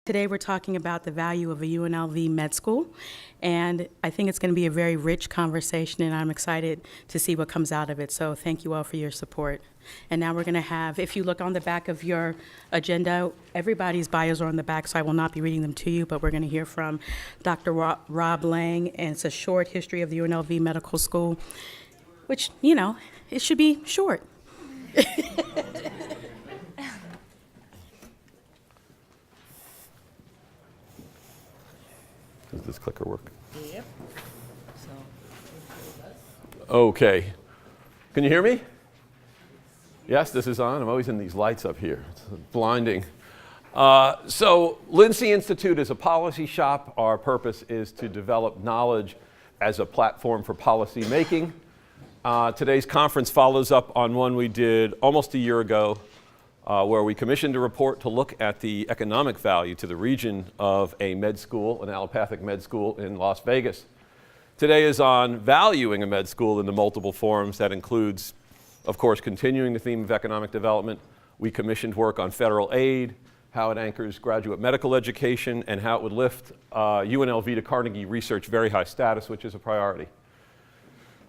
Today we're talking about the value of a UNLV med school, and I think it's going to be a very rich conversation, and I'm excited to see what comes out of it. So thank you all for your support. And now we're going to have, if you look on the back of your agenda, everybody's bios are on the back, so I will not be reading them to you, but we're going to hear from Dr. Rob Lang, and it's a short history of the UNLV Medical School, which, you know, it should be short. Does this clicker work? Yep. Okay. Can you hear me? Yes, this is on. I'm always in these lights up here. It's blinding. So Lincy Institute is a policy shop. Our purpose is to develop knowledge as a platform for policy making. Today's conference follows up on one we did almost a year ago, where we commissioned a report to look at the economic value to the region of a med school, an allopathic med school in Las Vegas. Today is on valuing a med school in the multiple forms. That includes, of course, continuing the theme of economic development. We commissioned work on federal aid, how it anchors graduate medical education, and how it would lift UNLV to Carnegie research very high status, which is a priority.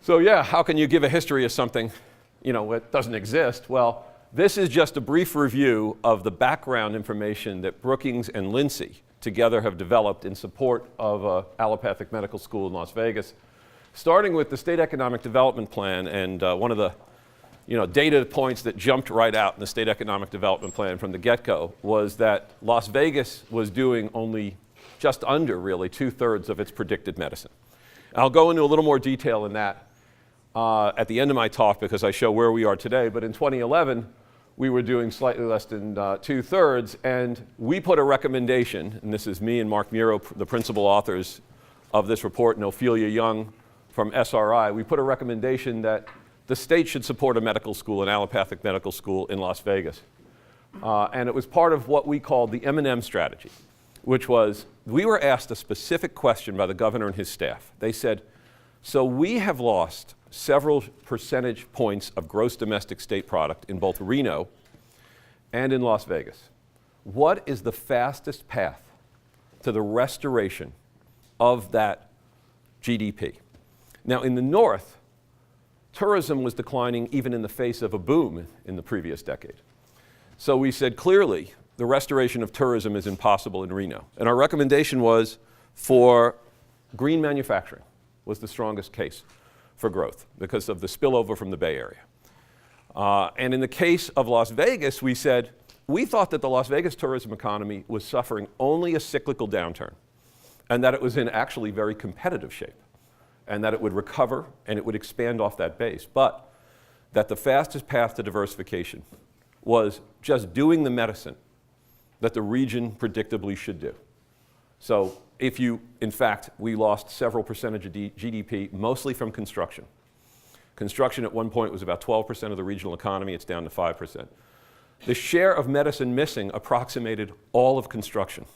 So yeah, how can you give a history of something, you know, that doesn't exist? Well, this is just a brief review of the background information that Brookings and Lincy together have developed in support of an allopathic medical school in Las Vegas, starting with the State Economic Development Plan. And one of the data points that jumped right out in the State Economic Development Plan from the get-go was that Las Vegas was doing only just under, really, 2/3 of its predicted medicine. And I'll go into a little more detail in that at the end of my talk because I show where we are today. But in 2011, we were doing slightly less than 2/3, and we put a recommendation, and this is me and Mark Muro, the principal authors of this report, and Ophelia Young from SRI. We put a recommendation that the state should support a medical school, an allopathic medical school in Las Vegas. And it was part of what we called the M&M strategy, which was we were asked a specific question by the governor and his staff. They said, so we have lost several percentage points of gross domestic state product in both Reno and in Las Vegas. What is the fastest path to the restoration of that GDP? Now, in the north, tourism was declining even in the face of a boom in the previous decade. So we said clearly the restoration of tourism is impossible in Reno. And our recommendation was for green manufacturing was the strongest case for growth because of the spillover from the Bay Area. And in the case of Las Vegas, we said we thought that the Las Vegas tourism economy was suffering only a cyclical downturn and that it was in actually very competitive shape and that it would recover and it would expand off that base, but that the fastest path to diversification was just doing the medicine that the region predictably should do. So in fact, we lost several percentage of GDP, mostly from construction. Construction at one point was about 12% of the regional economy. It's down to 5%. The share of medicine missing approximated all of construction.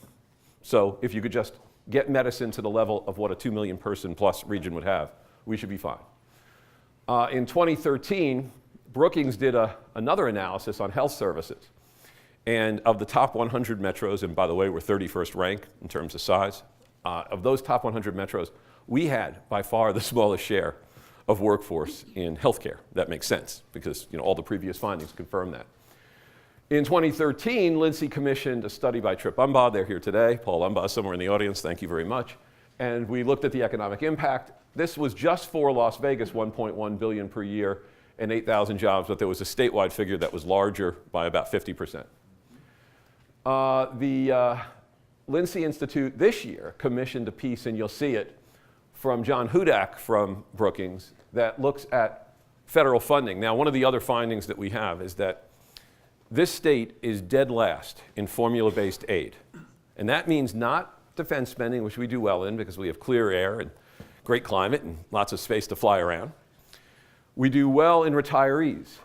So if you could just get medicine to the level of what a 2 million person plus region would have, we should be fine. In 2013, Brookings did another analysis on health services. And of the top 100 metros, and by the way, we're 31st ranked in terms of size, of those top 100 metros, we had by far the smallest share of workforce in healthcare. That makes sense because all the previous findings confirm that. In 2013, Lincy commissioned a study by Trip Umbaugh. They're here today. Paul Umbaugh is somewhere in the audience. Thank you very much. And we looked at the economic impact. This was just for Las Vegas, $1.1 billion per year and 8,000 jobs, but there was a statewide figure that was larger by about 50%. The Lincy Institute this year commissioned a piece, and you'll see it, from John Hudak from Brookings that looks at federal funding. Now, one of the other findings that we have is that this state is dead last in formula-based aid. And that means not defense spending, which we do well in because we have clear air and great climate and lots of space to fly around. We do well in retirees,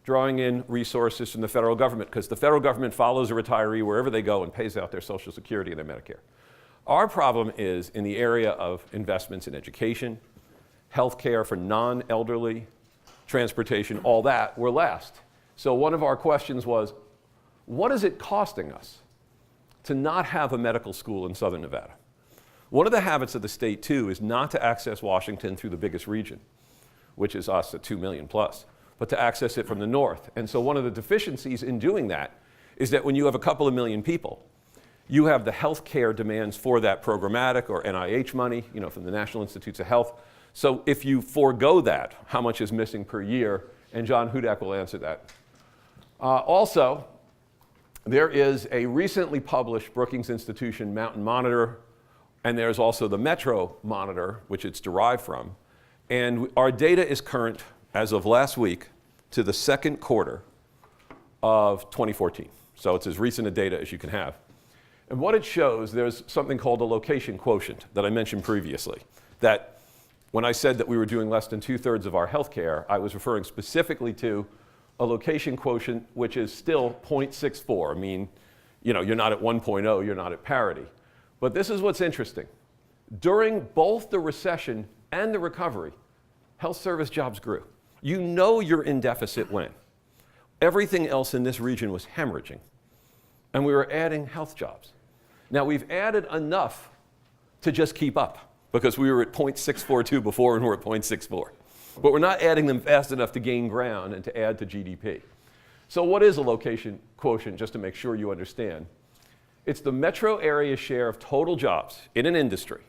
drawing in resources from the federal government because the federal government follows a retiree wherever they go and pays out their Social Security and their Medicare. Our problem is in the area of investments in education, healthcare for non-elderly, transportation, all that, we're last. So one of our questions was, what is it costing us to not have a medical school in Southern Nevada. One of the habits of the state, too, is not to access Washington through the biggest region, which is us at 2 million plus, but to access it from the north. And so one of the deficiencies in doing that is that when you have a couple of million people, you have the health care demands for that programmatic or NIH money, from the National Institutes of Health. So if you forego that, how much is missing per year? And John Hudak will answer that. Also, there is a recently published Brookings Institution Mountain Monitor, and there's also the Metro Monitor, which it's derived from. And our data is current, as of last week, to the second quarter of 2014. So it's as recent a data as you can have. And what it shows, there's something called a location quotient that I mentioned previously, that when I said that we were doing less than 2/3 of our healthcare, I was referring specifically to a location quotient which is still 0.64. I mean, you're not at 1.0, you're not at parity. But this is what's interesting. During both the recession and the recovery, health service jobs grew. You know you're in deficit when everything else in this region was hemorrhaging, and we were adding health jobs. Now, we've added enough to just keep up, because we were at 0.642 before and we're at 0.64. But we're not adding them fast enough to gain ground and to add to GDP. So what is a location quotient, just to make sure you understand? It's the metro area share of total jobs in an industry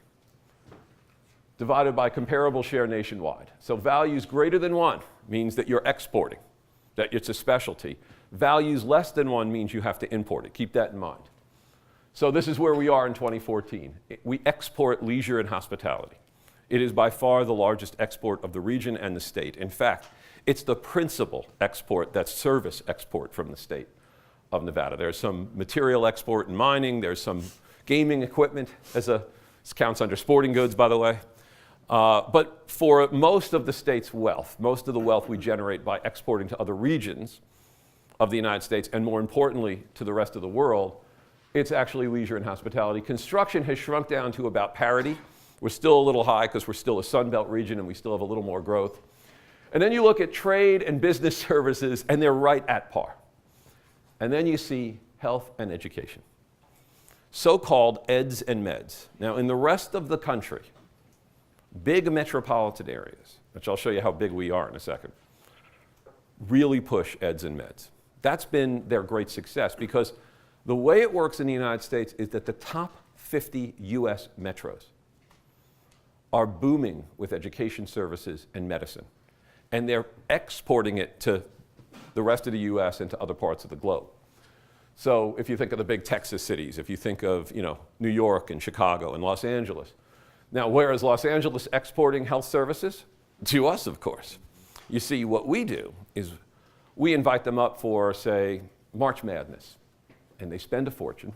divided by comparable share nationwide. So values greater than 1 means that you're exporting, that it's a specialty. Values less than 1 means you have to import it. Keep that in mind. So this is where we are in 2014. We export leisure and hospitality. It is by far the largest export of the region and the state. In fact, it's the principal export, that's service export from the state of Nevada. There's some material export and mining, there's some gaming equipment, this counts under sporting goods, by the way. But for most of the state's wealth, most of the wealth we generate by exporting to other regions of the United States, and more importantly, to the rest of the world, it's actually leisure and hospitality. Construction has shrunk down to about parity. We're still a little high because we're still a Sun Belt region and we still have a little more growth. And then you look at trade and business services, and they're right at par. And then you see health and education, so-called eds and meds. Now, in the rest of the country, big metropolitan areas, which I'll show you how big we are in a second, really push eds and meds. That's been their great success, because the way it works in the United States is that the top 50 US metros are booming with education services and medicine. And they're exporting it to the rest of the US and to other parts of the globe. So if you think of the big Texas cities, if you think of New York and Chicago and Los Angeles. Now, where is Los Angeles exporting health services? To us, of course. You see, what we do is we invite them up for, say, March Madness, and they spend a fortune,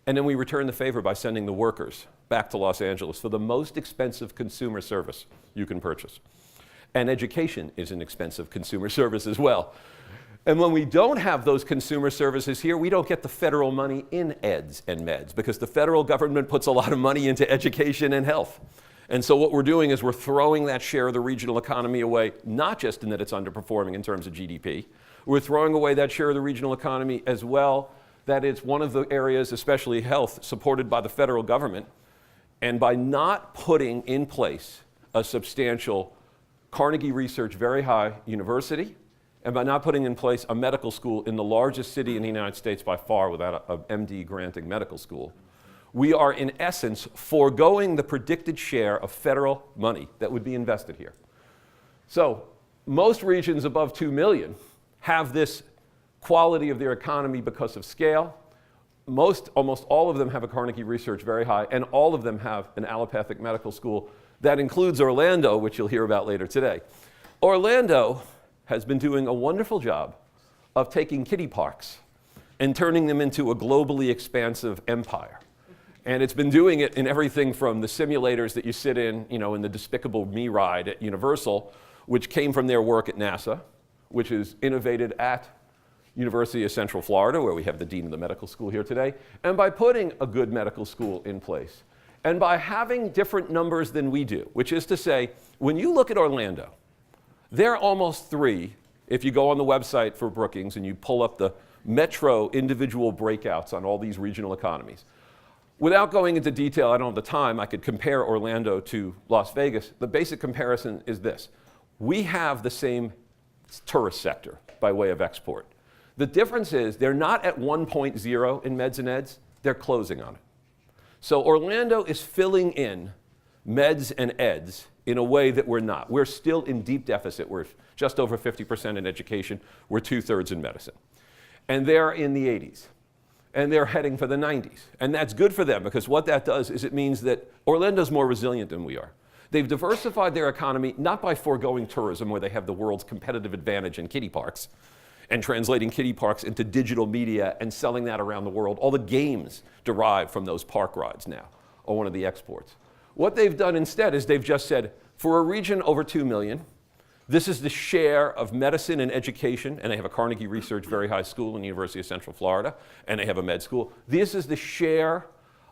and then we return the favor by sending the workers back to Los Angeles for the most expensive consumer service you can purchase. And education is an expensive consumer service as well. And when we don't have those consumer services here, we don't get the federal money in eds and meds, because the federal government puts a lot of money into education and health. And so what we're doing is we're throwing that share of the regional economy away, not just in that it's underperforming in terms of GDP, we're throwing away that share of the regional economy as well, that it's one of the areas, especially health, supported by the federal government. And by not putting in place a substantial Carnegie Research Very High University, and by not putting in place a medical school in the largest city in the United States by far without a MD granting medical school, we are in essence foregoing the predicted share of federal money that would be invested here. So most regions above 2 million have this quality of their economy because of scale. Almost all of them have a Carnegie Research Very High, and all of them have an allopathic medical school. That includes Orlando, which you'll hear about later today. Orlando has been doing a wonderful job of taking kiddie parks and turning them into a globally expansive empire. And it's been doing it in everything from the simulators that you sit in the Despicable Me ride at Universal, which came from their work at NASA, which is innovated at University of Central Florida, where we have the dean of the medical school here today, and by putting a good medical school in place, and by having different numbers than we do, which is to say, when you look at Orlando, they're almost 3 if you go on the website for Brookings and you pull up the metro individual breakouts on all these regional economies. Without going into detail, I don't have the time, I could compare Orlando to Las Vegas. The basic comparison is this. We have the same tourist sector by way of export. The difference is they're not at 1.0 in meds and eds, they're closing on it. So Orlando is filling in meds and eds in a way that we're not. We're still in deep deficit. We're just over 50% in education. We're 2/3 in medicine. And they're in the 80s. And they're heading for the 90s. And that's good for them because what that does is it means that Orlando's more resilient than we are. They've diversified their economy not by foregoing tourism where they have the world's competitive advantage in kiddie parks and translating kiddie parks into digital media and selling that around the world. All the games derived from those park rides now are one of the exports. What they've done instead is they've just said, for a region over 2 million, this is the share of medicine and education, and they have a Carnegie Research very high school in the University of Central Florida, and they have a med school. This is the share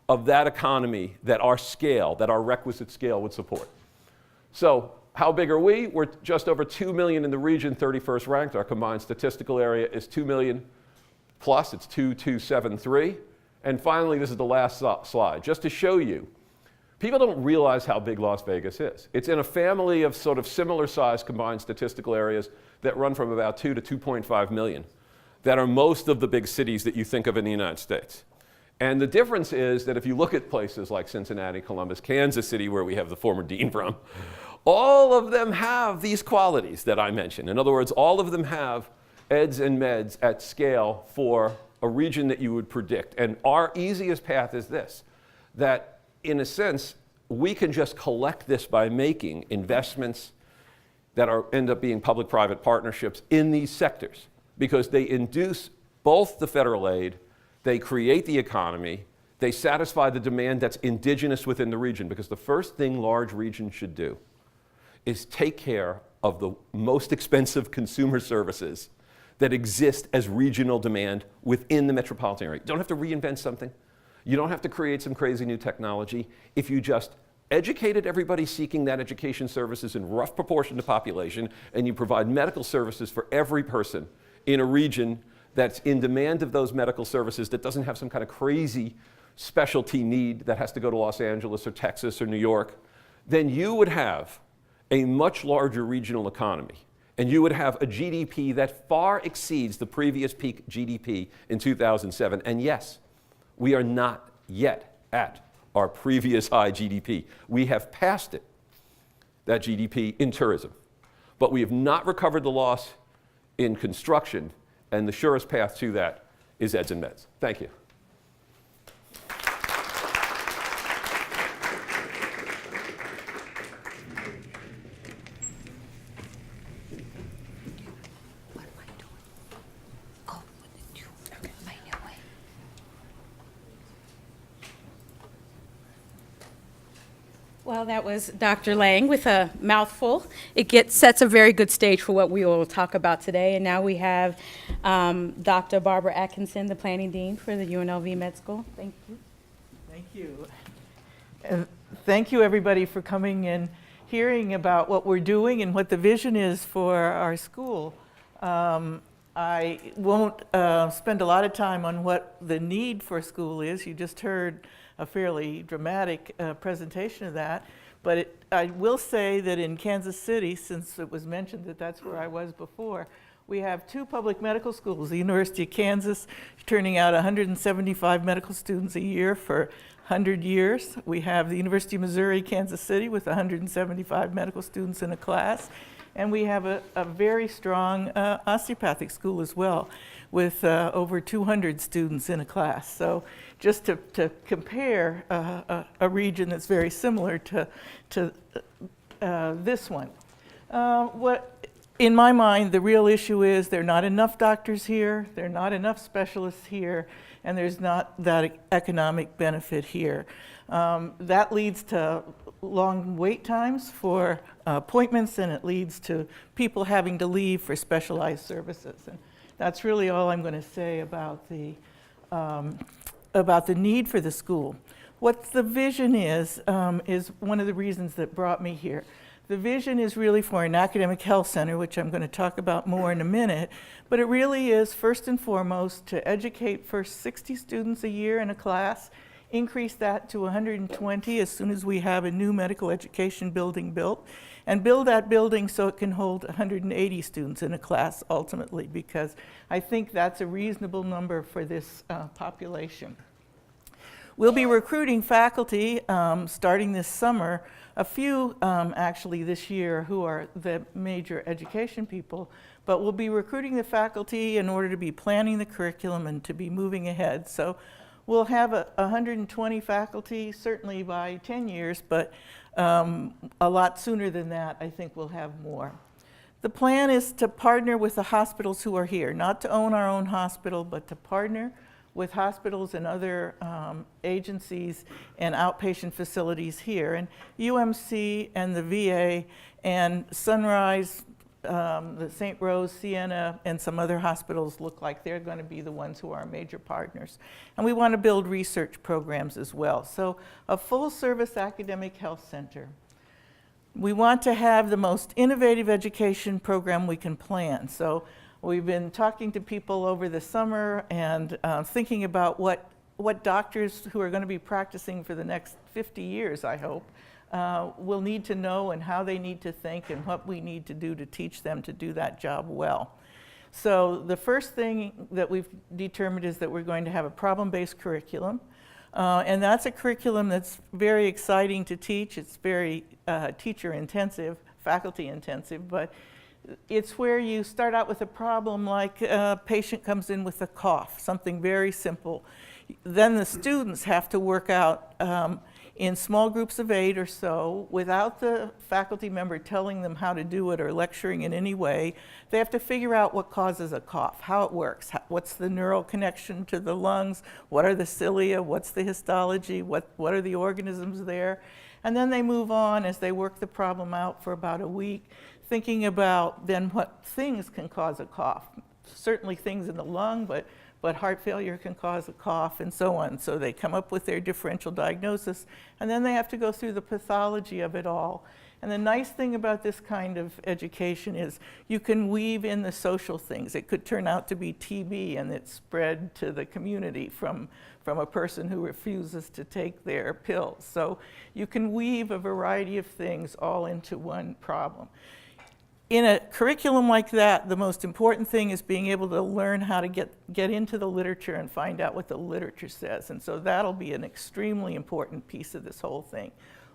of that economy that our scale, that our requisite scale would support. So how big are we? We're just over 2 million in the region, 31st ranked. Our combined statistical area is 2 million plus, it's 2,273. And finally, this is the last slide, just to show you, people don't realize how big Las Vegas is. It's in a family of sort of similar size combined statistical areas that run from about 2 to 2.5 million, that are most of the big cities that you think of in the United States. And the difference is that if you look at places like Cincinnati, Columbus, Kansas City, where we have the former dean from, all of them have these qualities that I mentioned. In other words, all of them have eds and meds at scale for a region that you would predict. And our easiest path is this, that in a sense, we can just collect this by making investments that end up being public-private partnerships in these sectors because they induce both the federal aid, they create the economy, they satisfy the demand that's indigenous within the region because the first thing large regions should do is take care of the most expensive consumer services that exist as regional demand within the metropolitan area. You don't have to reinvent something. You don't have to create some crazy new technology. If you just educated everybody seeking that education services in rough proportion to population, and you provide medical services for every person in a region that's in demand of those medical services that doesn't have some kind of crazy specialty need that has to go to Los Angeles or Texas or New York, then you would have a much larger regional economy. And you would have a GDP that far exceeds the previous peak GDP in 2007. And yes, we are not yet at our previous high GDP. We have passed it, that GDP, in tourism. But we have not recovered the loss in construction, and the surest path to that is eds and meds. Thank you. Well, that was Dr. Lang with a mouthful. It sets a very good stage for what we will talk about today. And now we have Dr. Barbara Atkinson, the planning dean for the UNLV Med School. Thank you. Thank you. And thank you, everybody, for coming and hearing about what we're doing and what the vision is for our school. I won't spend a lot of time on what the need for a school is. You just heard a fairly dramatic presentation of that. But I will say that in Kansas City, since it was mentioned that that's where I was before, we have 2 public medical schools. The University of Kansas turning out 175 medical students a year for 100 years. We have the University of Missouri, Kansas City with 175 medical students in a class. And we have a very strong osteopathic school as well with over 200 students in a class. So just to compare a region that's very similar to this one. In my mind, the real issue is there are not enough doctors here, there are not enough specialists here, and there's not that economic benefit here. That leads to long wait times for appointments, and it leads to people having to leave for specialized services. And that's really all I'm going to say about the need for the school. What the vision is one of the reasons that brought me here. The vision is really for an academic health center, which I'm going to talk about more in a minute, but it really is first and foremost to educate first 60 students a year in a class, increase that to 120 as soon as we have a new medical education building built, and build that building so it can hold 180 students in a class ultimately, because I think that's a reasonable number for this population. We'll be recruiting faculty starting this summer, a few actually this year who are the major education people, but we'll be recruiting the faculty in order to be planning the curriculum and to be moving ahead. So we'll have 120 faculty certainly by 10 years, but a lot sooner than that, I think we'll have more. The plan is to partner with the hospitals who are here, not to own our own hospital, but to partner with hospitals and other agencies and outpatient facilities here. And UMC and the VA and Sunrise, the St. Rose, Sienna, and some other hospitals look like they're going to be the ones who are our major partners. And we want to build research programs as well. So a full-service academic health center. We want to have the most innovative education program we can plan. So we've been talking to people over the summer and thinking about what doctors who are going to be practicing for the next 50 years, I hope, will need to know and how they need to think and what we need to do to teach them to do that job well. So the first thing that we've determined is that we're going to have a problem-based curriculum. And that's a curriculum that's very exciting to teach. It's very teacher-intensive, faculty-intensive, but it's where you start out with a problem like a patient comes in with a cough, something very simple. Then the students have to work out in small groups of 8 or so without the faculty member telling them how to do it or lecturing in any way. They have to figure out what causes a cough, how it works, what's the neural connection to the lungs, what are the cilia, what's the histology, what are the organisms there. And then they move on as they work the problem out for about a week, thinking about then what things can cause a cough. Certainly things in the lung, but heart failure can cause a cough and so on. So they come up with their differential diagnosis, and then they have to go through the pathology of it all. And the nice thing about this kind of education is you can weave in the social things. It could turn out to be TB and it's spread to the community from a person who refuses to take their pills. So you can weave a variety of things all into one problem. In a curriculum like that, the most important thing is being able to learn how to get into the literature and find out what the literature says. And so that'll be an extremely important piece of this whole thing.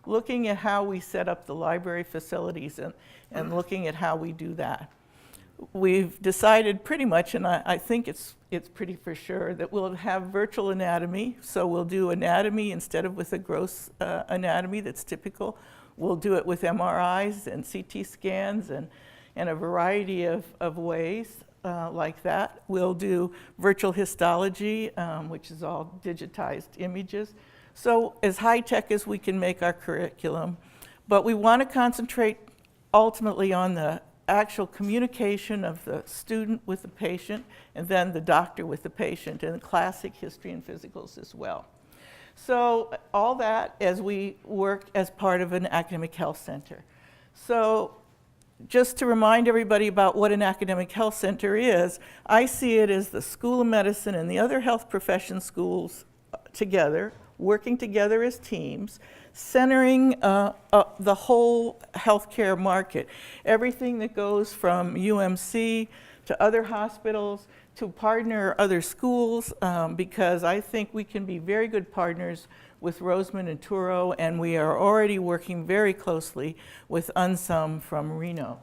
Looking at how we set up the library facilities and looking at how we do that. We've decided pretty much, and I think it's pretty for sure, that we'll have virtual anatomy. So we'll do anatomy instead of with a gross anatomy that's typical. We'll do it with MRIs and CT scans and a variety of ways like that. We'll do virtual histology, which is all digitized images. So as high-tech as we can make our curriculum, but we want to concentrate ultimately on the actual communication of the student with the patient and then the doctor with the patient, and classic history and physicals as well. So all that as we work as part of an academic health center. So just to remind everybody about what an academic health center is, I see it as the School of Medicine and the other health profession schools together, working together as teams, centering the whole healthcare market. Everything that goes from UMC to other hospitals, to partner other schools, because I think we can be very good partners with Roseman and Touro, and we are already working very closely with UNSUM from Reno.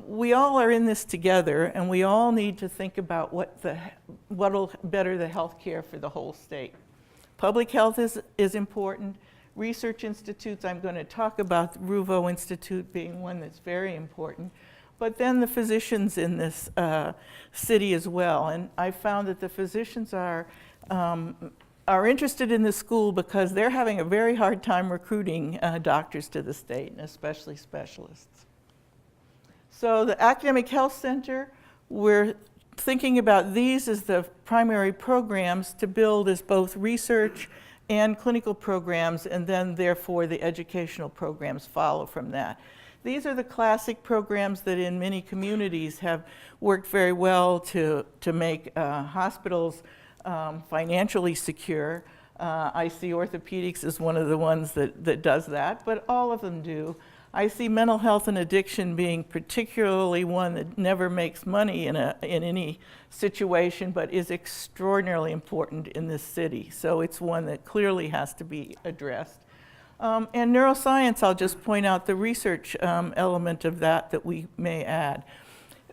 We all are in this together, and we all need to think about what'll better the health care for the whole state. Public health is important. Research institutes, I'm going to talk about the Ruvo Institute being one that's very important. But then the physicians in this city as well. And I found that the physicians are interested in the school because they're having a very hard time recruiting doctors to the state, and especially specialists. So the Academic Health Center, we're thinking about these as the primary programs to build as both research and clinical programs, and then therefore the educational programs follow from that. These are the classic programs that in many communities have worked very well to make hospitals financially secure. I see orthopedics as one of the ones that does that, but all of them do. I see mental health and addiction being particularly one that never makes money in any situation, but is extraordinarily important in this city. So it's one that clearly has to be addressed. And neuroscience, I'll just point out the research element of that we may add.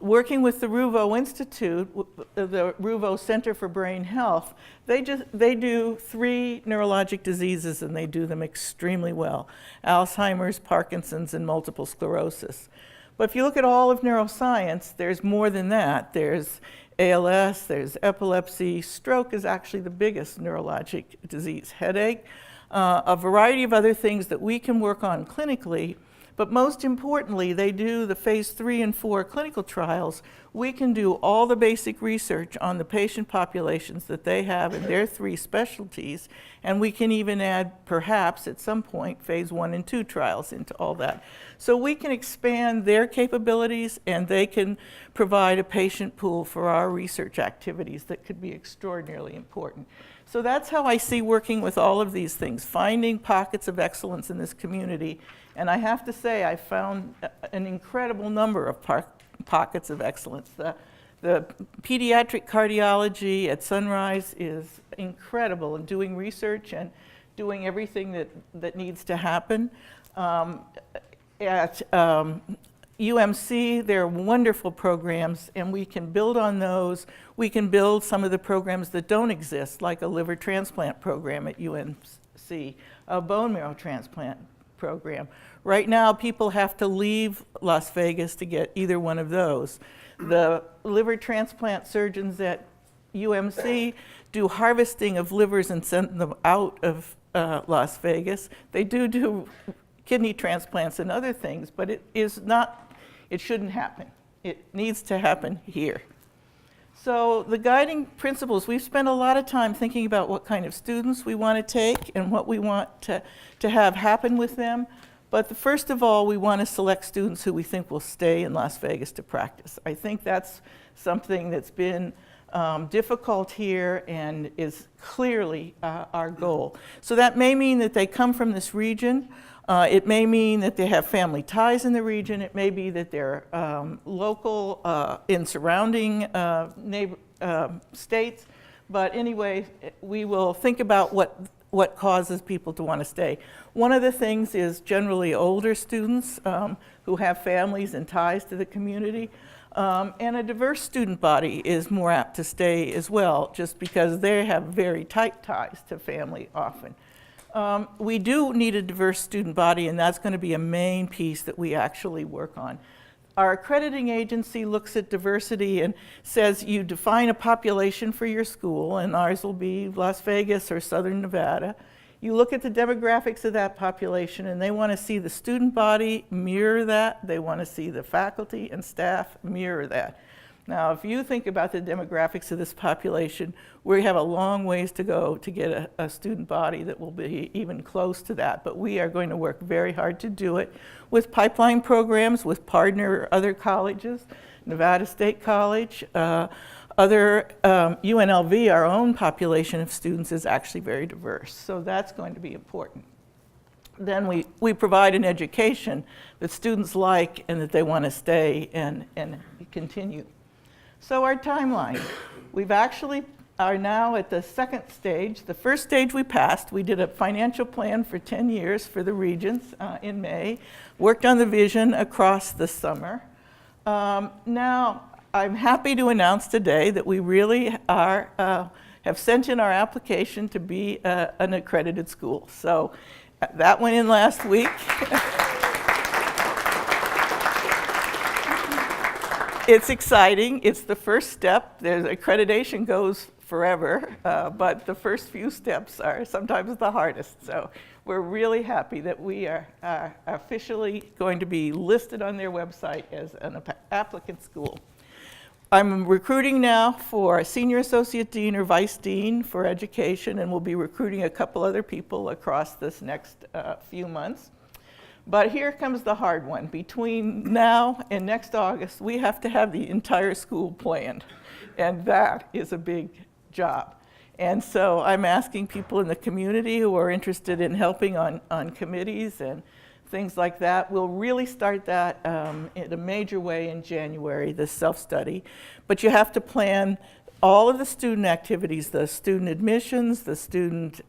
Working with the Ruvo Institute, the Ruvo Center for Brain Health, they do 3 neurologic diseases, and they do them extremely well: Alzheimer's, Parkinson's, and multiple sclerosis. But if you look at all of neuroscience, there's more than that. There's ALS, there's epilepsy. Stroke is actually the biggest neurologic disease. Headache, a variety of other things that we can work on clinically. But most importantly, they do the phase 3 and 4 clinical trials. We can do all the basic research on the patient populations that they have in their 3 specialties, and we can even add, perhaps at some point, phase 1 and 2 trials into all that. So we can expand their capabilities, and they can provide a patient pool for our research activities that could be extraordinarily important. So that's how I see working with all of these things, finding pockets of excellence in this community. And I have to say, I found an incredible number of pockets of excellence. The pediatric cardiology at Sunrise is incredible in doing research and doing everything that needs to happen. At UMC, there are wonderful programs, and we can build on those. We can build some of the programs that don't exist, like a liver transplant program at UMC, a bone marrow transplant program. Right now, people have to leave Las Vegas to get either one of those. The liver transplant surgeons at UMC do harvesting of livers and send them out of Las Vegas. They do kidney transplants and other things, but it shouldn't happen. It needs to happen here. So the guiding principles, we've spent a lot of time thinking about what kind of students we want to take and what we want to have happen with them. But first of all, we want to select students who we think will stay in Las Vegas to practice. I think that's something that's been difficult here and is clearly our goal. So that may mean that they come from this region. It may mean that they have family ties in the region. It may be that they're local in surrounding states. But anyway, we will think about what causes people to want to stay. One of the things is generally older students who have families and ties to the community. And a diverse student body is more apt to stay as well, just because they have very tight ties to family often. We do need a diverse student body, and that's going to be a main piece that we actually work on. Our accrediting agency looks at diversity and says you define a population for your school, and ours will be Las Vegas or Southern Nevada. You look at the demographics of that population, and they want to see the student body mirror that. They want to see the faculty and staff mirror that. Now, if you think about the demographics of this population, we have a long ways to go to get a student body that will be even close to that. But we are going to work very hard to do it with pipeline programs, with other colleges, Nevada State College, other UNLV, our own population of students is actually very diverse. So that's going to be important. Then we provide an education that students like and that they want to stay and continue. So our timeline, we've actually are now at the second stage. The first stage we passed. We did a financial plan for 10 years for the Regents in May, worked on the vision across the summer. Now, I'm happy to announce today that we really have sent in our application to be an accredited school. So that went in last week. It's exciting. It's the first step. Accreditation goes forever, but the first few steps are sometimes the hardest. So we're really happy that we are officially going to be listed on their website as an applicant school. I'm recruiting now for a senior associate dean or vice dean for education, and we'll be recruiting a couple other people across this next few months. But here comes the hard one. Between now and next August, we have to have the entire school planned. And that is a big job. And so I'm asking people in the community who are interested in helping on committees and things like that. We'll really start that in a major way in January, the self-study. But you have to plan all of the student activities, the student admissions, the student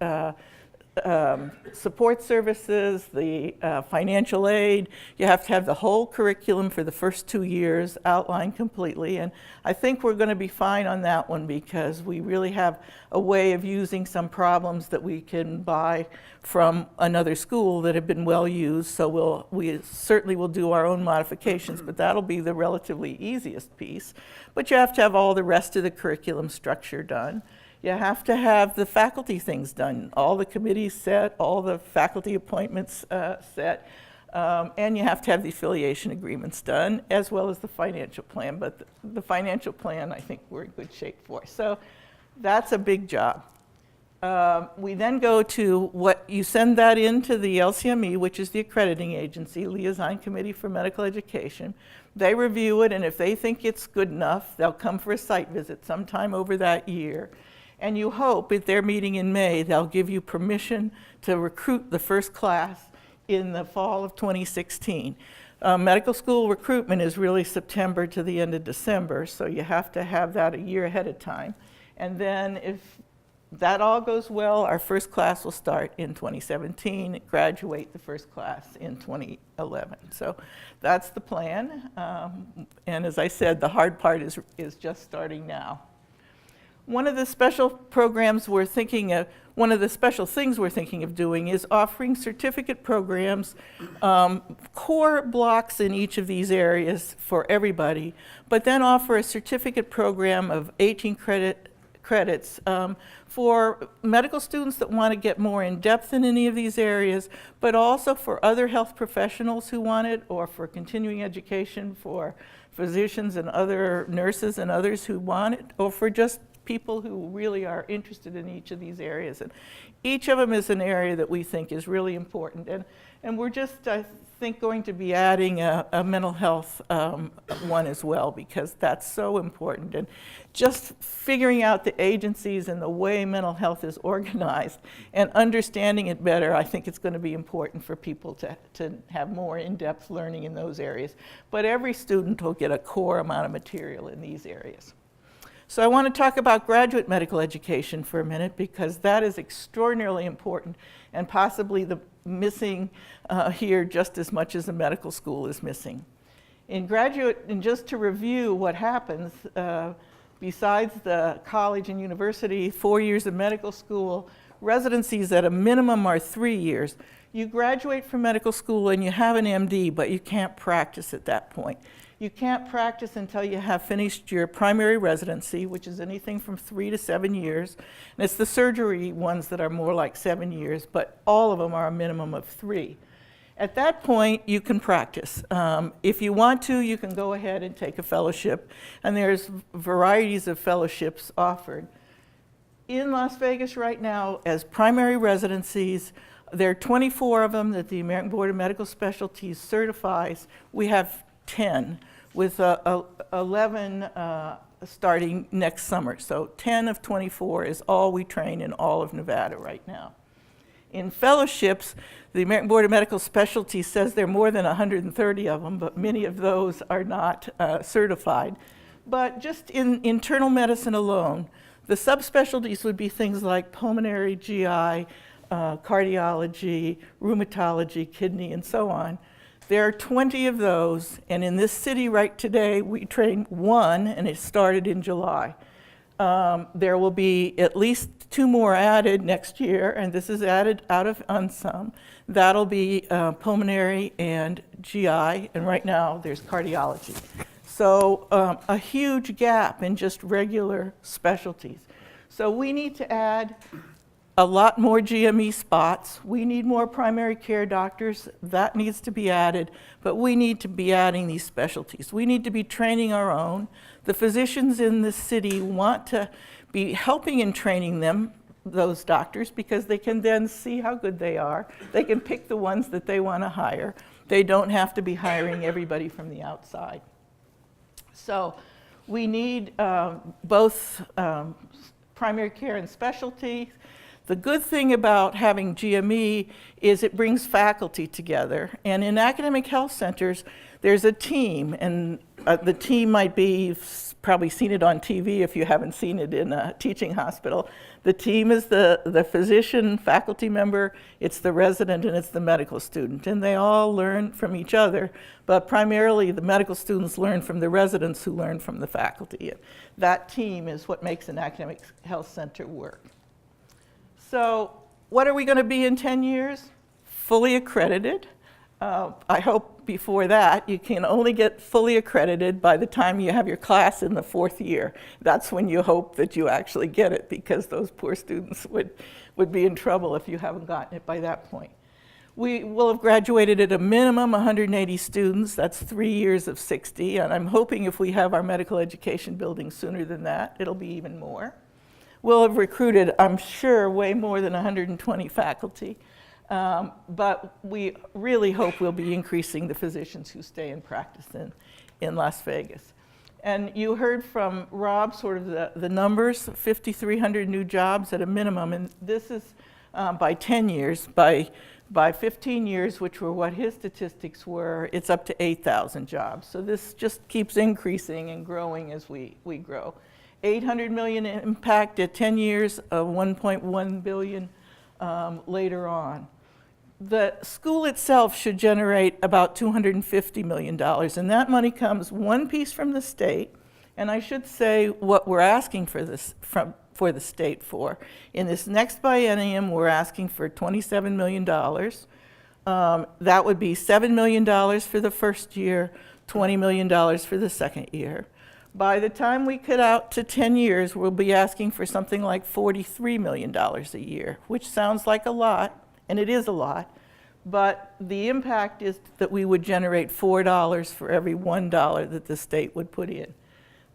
support services, the financial aid. You have to have the whole curriculum for the first 2 years outlined completely. And I think we're going to be fine on that one because we really have a way of using some problems that we can buy from another school that have been well used. So we certainly will do our own modifications, but that'll be the relatively easiest piece. But you have to have all the rest of the curriculum structure done. You have to have the faculty things done, all the committees set, all the faculty appointments set, and you have to have the affiliation agreements done, as well as the financial plan. But the financial plan, I think we're in good shape for. So that's a big job. We then go to what you send that into the LCME, which is the accrediting agency, Liaison Committee for Medical Education. They review it, and if they think it's good enough, they'll come for a site visit sometime over that year. And you hope at their meeting in May, they'll give you permission to recruit the first class in the fall of 2016. Medical school recruitment is really September to the end of December, so you have to have that a year ahead of time. And then if that all goes well, our first class will start in 2017, graduate the first class in 2011. So that's the plan. And as I said, the hard part is just starting now. One of the special programs we're thinking of, one of the special things we're thinking of doing is offering certificate programs, core blocks in each of these areas for everybody, but then offer a certificate program of 18 credits for medical students that want to get more in depth in any of these areas, but also for other health professionals who want it, or for continuing education for physicians and other nurses and others who want it, or for just people who really are interested in each of these areas. And each of them is an area that we think is really important. And we're just, I think, going to be adding a mental health one as well, because that's so important. And just figuring out the agencies and the way mental health is organized and understanding it better, I think it's going to be important for people to have more in-depth learning in those areas. But every student will get a core amount of material in these areas. So I want to talk about graduate medical education for a minute, because that is extraordinarily important and possibly the missing here just as much as the medical school is missing. In graduate, and just to review what happens, besides the college and university, 4 years of medical school, residencies at a minimum are 3 years. You graduate from medical school and you have an MD, but you can't practice at that point. You can't practice until you have finished your primary residency, which is anything from 3 to 7 years. And it's the surgery ones that are more like 7 years, but all of them are a minimum of 3. At that point, you can practice. If you want to, you can go ahead and take a fellowship, and there's varieties of fellowships offered. In Las Vegas right now, as primary residencies, there are 24 of them that the American Board of Medical Specialties certifies. We have 10, with 11 starting next summer. So 10 of 24 is all we train in all of Nevada right now. In fellowships, the American Board of Medical Specialties says there are more than 130 of them, but many of those are not certified. But just in internal medicine alone, the subspecialties would be things like pulmonary, GI, cardiology, rheumatology, kidney, and so on. There are 20 of those, and in this city right today, we train 1, and it started in July. There will be at least 2 more added next year, and this is added out of UNSUM. That'll be pulmonary and GI, and right now there's cardiology. So a huge gap in just regular specialties. So we need to add a lot more GME spots. We need more primary care doctors. That needs to be added, but we need to be adding these specialties. We need to be training our own. The physicians in this city want to be helping in training them, those doctors because they can then see how good they are. They can pick the ones that they want to hire. They don't have to be hiring everybody from the outside. So we need both primary care and specialty. The good thing about having GME is it brings faculty together. And in academic health centers, there's a team, and the team might be, you've probably seen it on TV if you haven't seen it in a teaching hospital. The team is the physician, faculty member, it's the resident, and it's the medical student. And they all learn from each other, but primarily the medical students learn from the residents who learn from the faculty. And that team is what makes an academic health center work. So what are we going to be in 10 years? Fully accredited. I hope before that you can only get fully accredited by the time you have your class in the 4th year. That's when you hope that you actually get it, because those poor students would be in trouble if you haven't gotten it by that point. We will have graduated at a minimum 180 students. That's 3 years of 60, and I'm hoping if we have our medical education building sooner than that, it'll be even more. We'll have recruited, I'm sure, way more than 120 faculty. But we really hope we'll be increasing the physicians who stay and practice in Las Vegas. And you heard from Rob sort of the numbers, 5,300 new jobs at a minimum, and this is by 10 years. By 15 years, which were what his statistics were, it's up to 8,000 jobs. So this just keeps increasing and growing as we grow. 800 million impact at 10 years, 1.1 billion later on. The school itself should generate about $250 million, and that money comes one piece from the state, and I should say what we're asking for this for the state for. In this next biennium, we're asking for $27 million. That would be $7 million for the first year, $20 million for the second year. By the time we cut out to 10 years, we'll be asking for something like $43 million a year, which sounds like a lot, and it is a lot, but the impact is that we would generate $4 for every $1 that the state would put in.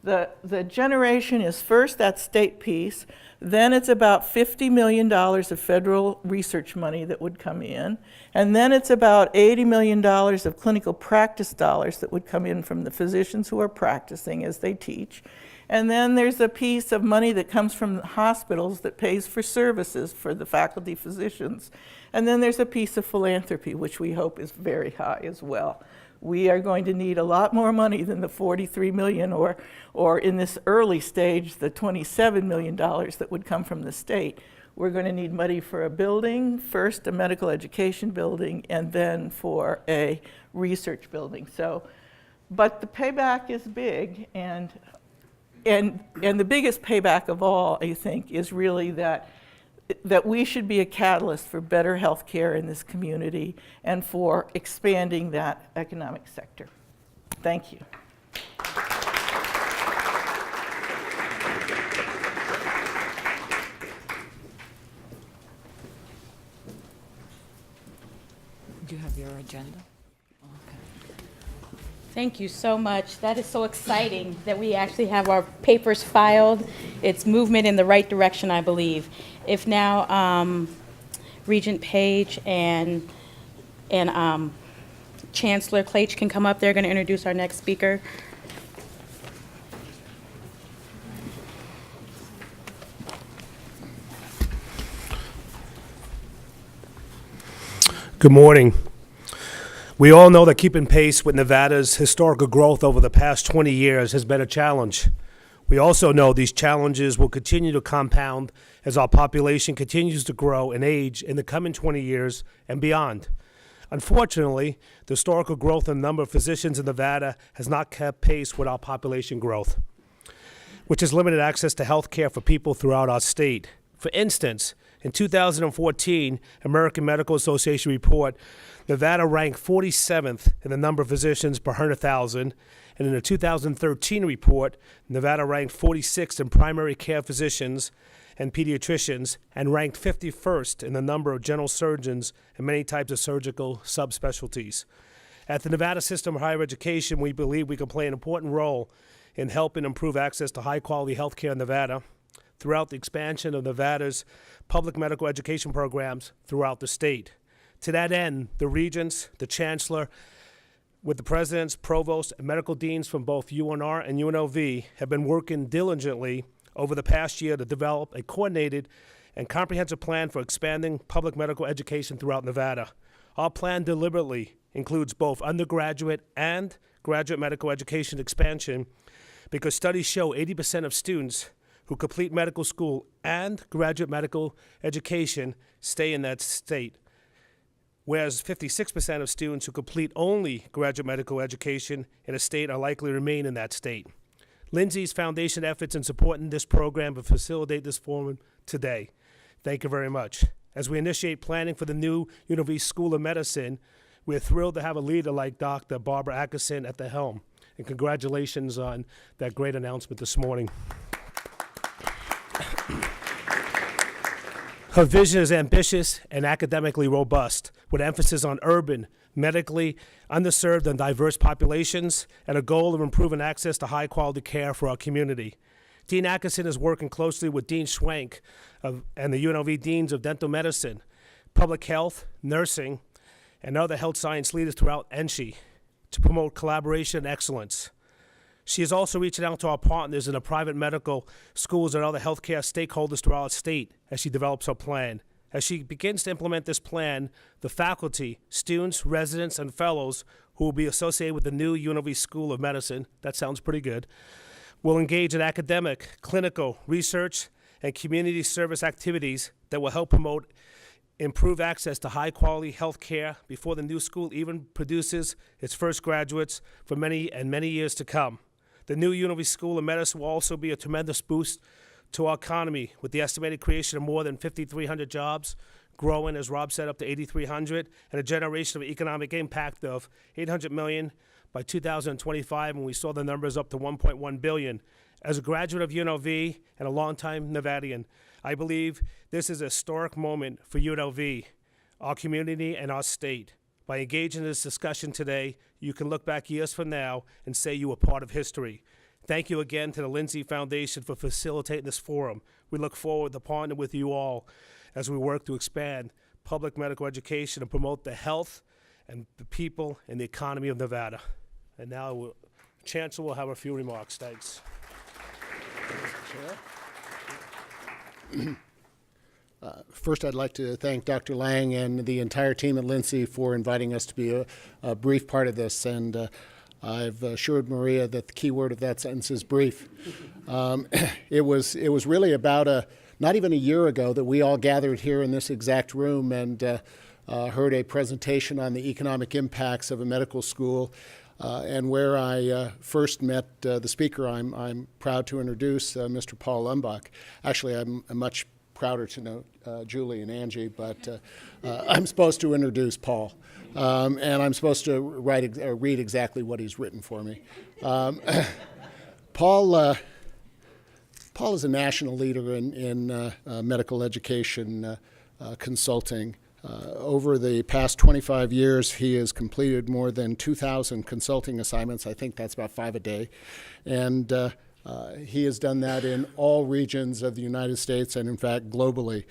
The generation is first that state piece, then it's about $50 million of federal research money that would come in, and then it's about $80 million of clinical practice dollars that would come in from the physicians who are practicing as they teach. And then there's a piece of money that comes from the hospitals that pays for services for the faculty physicians. And then there's a piece of philanthropy, which we hope is very high as well. We are going to need a lot more money than the $43 million or in this early stage, the $27 million that would come from the state. We're going to need money for a building, first a medical education building, and then for a research building. So, but the payback is big, and the biggest payback of all, I think, is really that we should be a catalyst for better health care in this community and for expanding that economic sector. Thank you. Do you have your agenda? Thank you so much. That is so exciting that we actually have our papers filed. It's movement in the right direction, I believe. If now Regent Page and Chancellor Claich can come up, they're going to introduce our next speaker. Good morning. We all know that keeping pace with Nevada's historical growth over the past 20 years has been a challenge. We also know these challenges will continue to compound as our population continues to grow and age in the coming 20 years and beyond. Unfortunately, the historical growth in the number of physicians in Nevada has not kept pace with our population growth, which has limited access to health care for people throughout our state. For instance, in 2014, American Medical Association report, Nevada ranked 47th in the number of physicians per 100,000, and in a 2013 report, Nevada ranked 46th in primary care physicians and pediatricians, and ranked 51st in the number of general surgeons and many types of surgical subspecialties. At the Nevada System of Higher Education, we believe we can play an important role in helping improve access to high-quality health care in Nevada throughout the expansion of Nevada's public medical education programs throughout the state. To that end, the regents, the chancellor, with the presidents, provosts, and medical deans from both UNR and UNLV have been working diligently over the past year to develop a coordinated and comprehensive plan for expanding public medical education throughout Nevada. Our plan deliberately includes both undergraduate and graduate medical education expansion because studies show 80% of students who complete medical school and graduate medical education stay in that state, whereas 56% of students who complete only graduate medical education in a state are likely to remain in that state. Lindsay's foundation efforts in supporting this program will facilitate this forum today. Thank you very much. As we initiate planning for the new UNLV School of Medicine, we're thrilled to have a leader like Dr. Barbara Atkinson at the helm. And congratulations on that great announcement this morning. Her vision is ambitious and academically robust, with emphasis on urban, medically underserved and diverse populations, and a goal of improving access to high-quality care for our community. Dean Atkinson is working closely with Dean Schwenk and the UNLV Deans of Dental Medicine, Public Health, Nursing, and other health science leaders throughout NSHE to promote collaboration and excellence. She is also reaching out to our partners in the private medical schools and other healthcare stakeholders throughout our state as she develops her plan. As she begins to implement this plan, the faculty, students, residents, and fellows who will be associated with the new UNLV School of Medicine, that sounds pretty good, will engage in academic, clinical, research, and community service activities that will help promote improve access to high-quality health care before the new school even produces its first graduates for many and many years to come. The new UNLV School of Medicine will also be a tremendous boost to our economy with the estimated creation of more than 5,300 jobs, growing, as Rob said, up to 8,300, and a generation of economic impact of $800 million by 2025, when we saw the numbers up to $1.1 billion. As a graduate of UNLV and a longtime Nevadian, I believe this is a historic moment for UNLV, our community, and our state. By engaging in this discussion today, you can look back years from now and say you were part of history. Thank you again to the Lindsay Foundation for facilitating this forum. We look forward to partnering with you all as we work to expand public medical education and promote the health and the people and the economy of Nevada. And now, Chancellor will have a few remarks. Thanks. First, I'd like to thank Dr. Lang and the entire team at Lincy for inviting us to be a brief part of this. And I've assured Maria that the key word of that sentence is brief. It was really about not even a year ago that we all gathered here in this exact room and heard a presentation on the economic impacts of a medical school. And where I first met the speaker, I'm proud to introduce Mr. Paul Umbach. Actually, I'm much prouder to know Julie and Angie, but I'm supposed to introduce Paul. And I'm supposed to read exactly what he's written for me. Paul is a national leader in medical education consulting. Over the past 25 years, he has completed more than 2,000 consulting assignments. I think that's about 5 a day. And he has done that in all regions of the United States and, in fact, globally.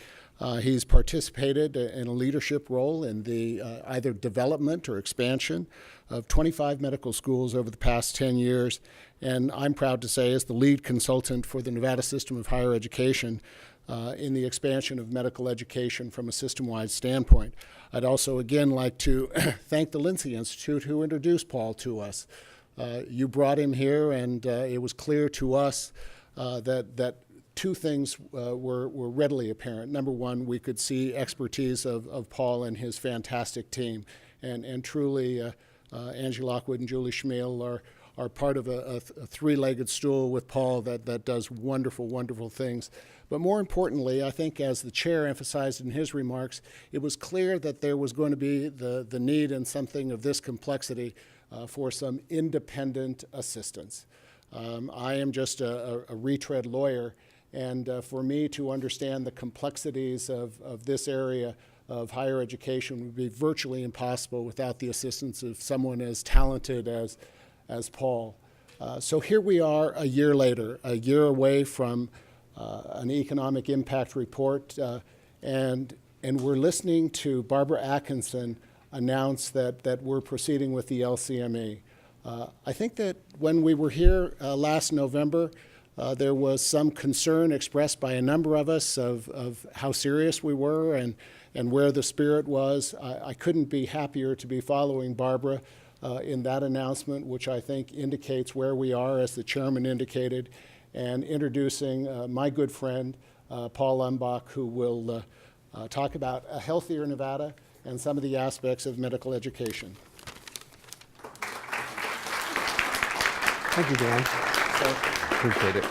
He's participated in a leadership role in the either development or expansion of 25 medical schools over the past 10 years. And I'm proud to say, as the lead consultant for the Nevada System of Higher Education, in the expansion of medical education from a system-wide standpoint. I'd also, again, like to thank the Lincy Institute, who introduced Paul to us. You brought him here, and it was clear to us that two things were readily apparent. Number one, we could see expertise of Paul and his fantastic team. And truly, Angie Lockwood and Julie Schmiel are part of a three-legged stool with Paul that does wonderful, wonderful things. But more importantly, I think, as the chair emphasized in his remarks, it was clear that there was going to be the need in something of this complexity for some independent assistance. I am just a retread lawyer, and for me to understand the complexities of this area of higher education would be virtually impossible without the assistance of someone as talented as Paul. So here we are a year later, a year away from an economic impact report, and we're listening to Barbara Atkinson announce that we're proceeding with the LCME. I think that when we were here last November, there was some concern expressed by a number of us of how serious we were and where the spirit was. I couldn't be happier to be following Barbara in that announcement, which I think indicates where we are, as the chairman indicated, and introducing my good friend, Paul Umbach, who will talk about a healthier Nevada and some of the aspects of medical education. Thank you, Dan. Appreciate it.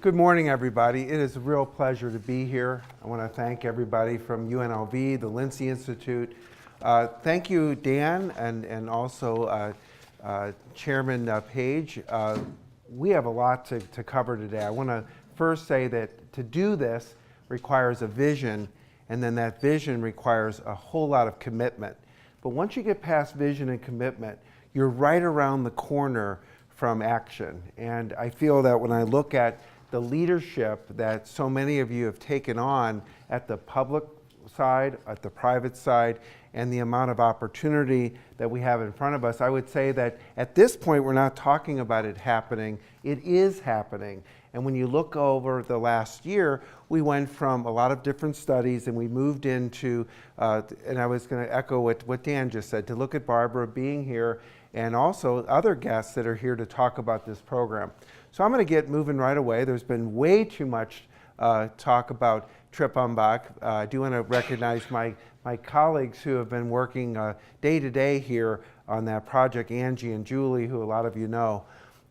Good morning, everybody. It is a real pleasure to be here. I want to thank everybody from UNLV, the Lincy Institute. Thank you, Dan, and also Chairman Page. We have a lot to cover today. I want to first say that to do this requires a vision, and then that vision requires a whole lot of commitment. But once you get past vision and commitment, you're right around the corner from action. And I feel that when I look at the leadership that so many of you have taken on at the public side, at the private side, and the amount of opportunity that we have in front of us, I would say that at this point we're not talking about it happening, it is happening. And when you look over the last year, we went from a lot of different studies and we moved into, and I was going to echo what Dan just said, to look at Barbara being here and also other guests that are here to talk about this program. So I'm going to get moving right away. There's been way too much talk about Trip Umbach. I do want to recognize my colleagues who have been working day to day here on that project, Angie and Julie, who a lot of you know.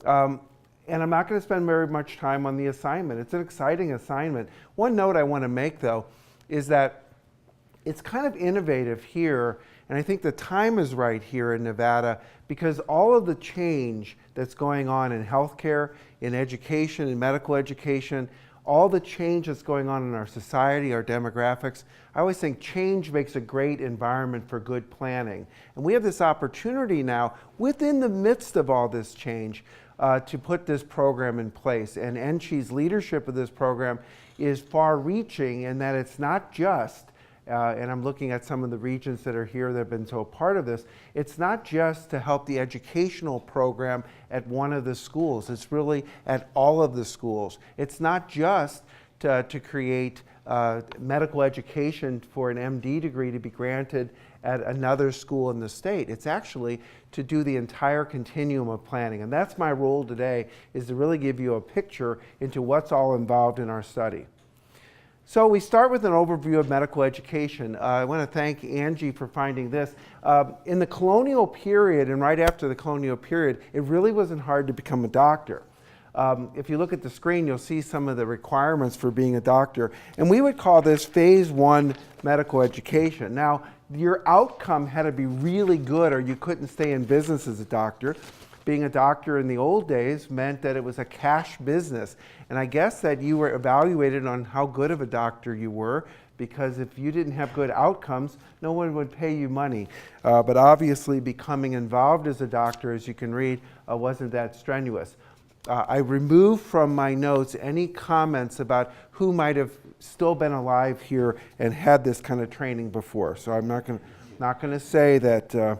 And I'm not going to spend very much time on the assignment. It's an exciting assignment. One note I want to make, though, is that it's kind of innovative here, and I think the time is right here in Nevada because all of the change that's going on in healthcare, in education, in medical education, all the change that's going on in our society, our demographics, I always think change makes a great environment for good planning. And we have this opportunity now, within the midst of all this change, to put this program in place. And NCHI's leadership of this program is far-reaching in that it's not just, and I'm looking at some of the regions that are here that have been so part of this, it's not just to help the educational program at one of the schools, it's really at all of the schools. It's not just to create medical education for an MD degree to be granted at another school in the state. It's actually to do the entire continuum of planning. And that's my role today, is to really give you a picture into what's all involved in our study. So we start with an overview of medical education. I want to thank Angie for finding this. In the colonial period and right after the colonial period, it really wasn't hard to become a doctor. If you look at the screen, you'll see some of the requirements for being a doctor. And we would call this phase 1 medical education. Now, your outcome had to be really good or you couldn't stay in business as a doctor. Being a doctor in the old days meant that it was a cash business. And I guess that you were evaluated on how good of a doctor you were, because if you didn't have good outcomes, no one would pay you money. But obviously becoming involved as a doctor, as you can read, wasn't that strenuous. I removed from my notes any comments about who might have still been alive here and had this kind of training before. So I'm not going to say that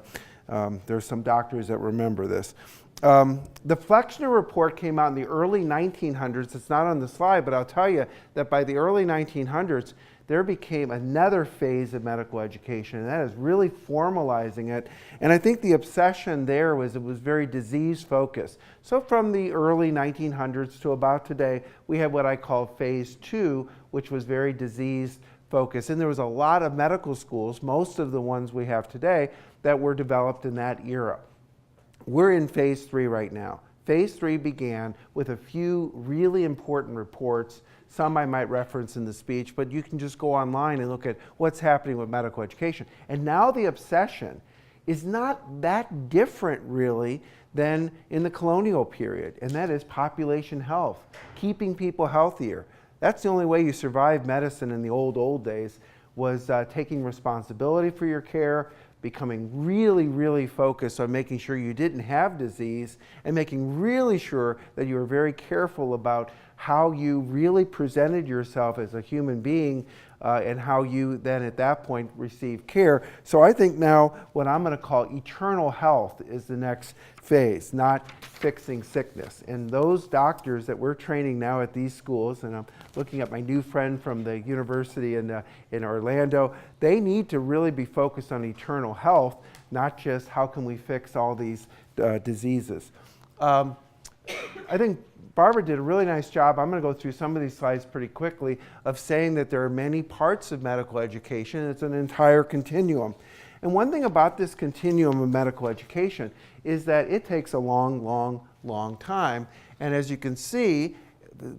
there's some doctors that remember this. The Flexner report came out in the early 1900s. It's not on the slide, but I'll tell you that by the early 1900s, there became another phase of medical education, and that is really formalizing it. And I think the obsession there was it was very disease-focused. So from the early 1900s to about today, we had what I call phase 2, which was very disease-focused. And there was a lot of medical schools, most of the ones we have today, that were developed in that era. We're in phase 3 right now. Phase 3 began with a few really important reports. Some I might reference in the speech, but you can just go online and look at what's happening with medical education. And now the obsession is not that different, really, than in the colonial period, and that is population health, keeping people healthier. That's the only way you survived medicine in the old days, was taking responsibility for your care, becoming really, really focused on making sure you didn't have disease and making really sure that you were very careful about how you really presented yourself as a human being and how you then at that point receive care. So I think now what I'm going to call eternal health is the next phase, not fixing sickness. And those doctors that we're training now at these schools, and I'm looking at my new friend from the university in Orlando, they need to really be focused on eternal health, not just how can we fix all these diseases. I think Barbara did a really nice job. I'm going to go through some of these slides pretty quickly of saying that there are many parts of medical education. It's an entire continuum. And one thing about this continuum of medical education is that it takes a long, long, long time. And as you can see,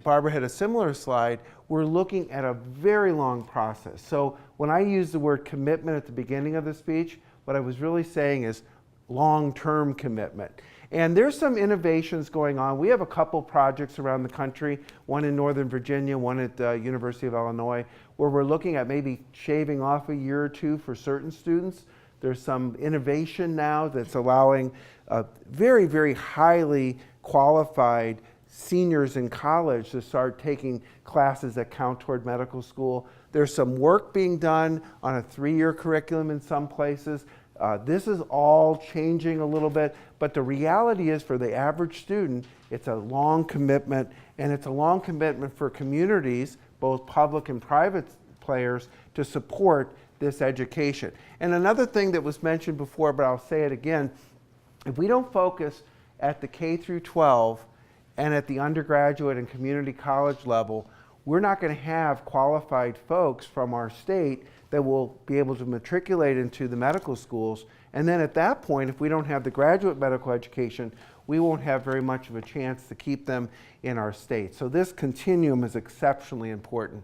Barbara had a similar slide, we're looking at a very long process. So when I use the word commitment at the beginning of the speech, what I was really saying is long-term commitment. And there's some innovations going on. We have a couple projects around the country, one in Northern Virginia, one at the University of Illinois, where we're looking at maybe shaving off a year or two for certain students. There's some innovation now that's allowing very, very highly qualified seniors in college to start taking classes that count toward medical school. There's some work being done on a 3-year curriculum in some places. This is all changing a little bit, but the reality is for the average student, it's a long commitment, and it's a long commitment for communities, both public and private players, to support this education. And another thing that was mentioned before, but I'll say it again, if we don't focus at the K through 12 and at the undergraduate and community college level, we're not going to have qualified folks from our state that will be able to matriculate into the medical schools. And then at that point, if we don't have the graduate medical education, we won't have very much of a chance to keep them in our state. So this continuum is exceptionally important.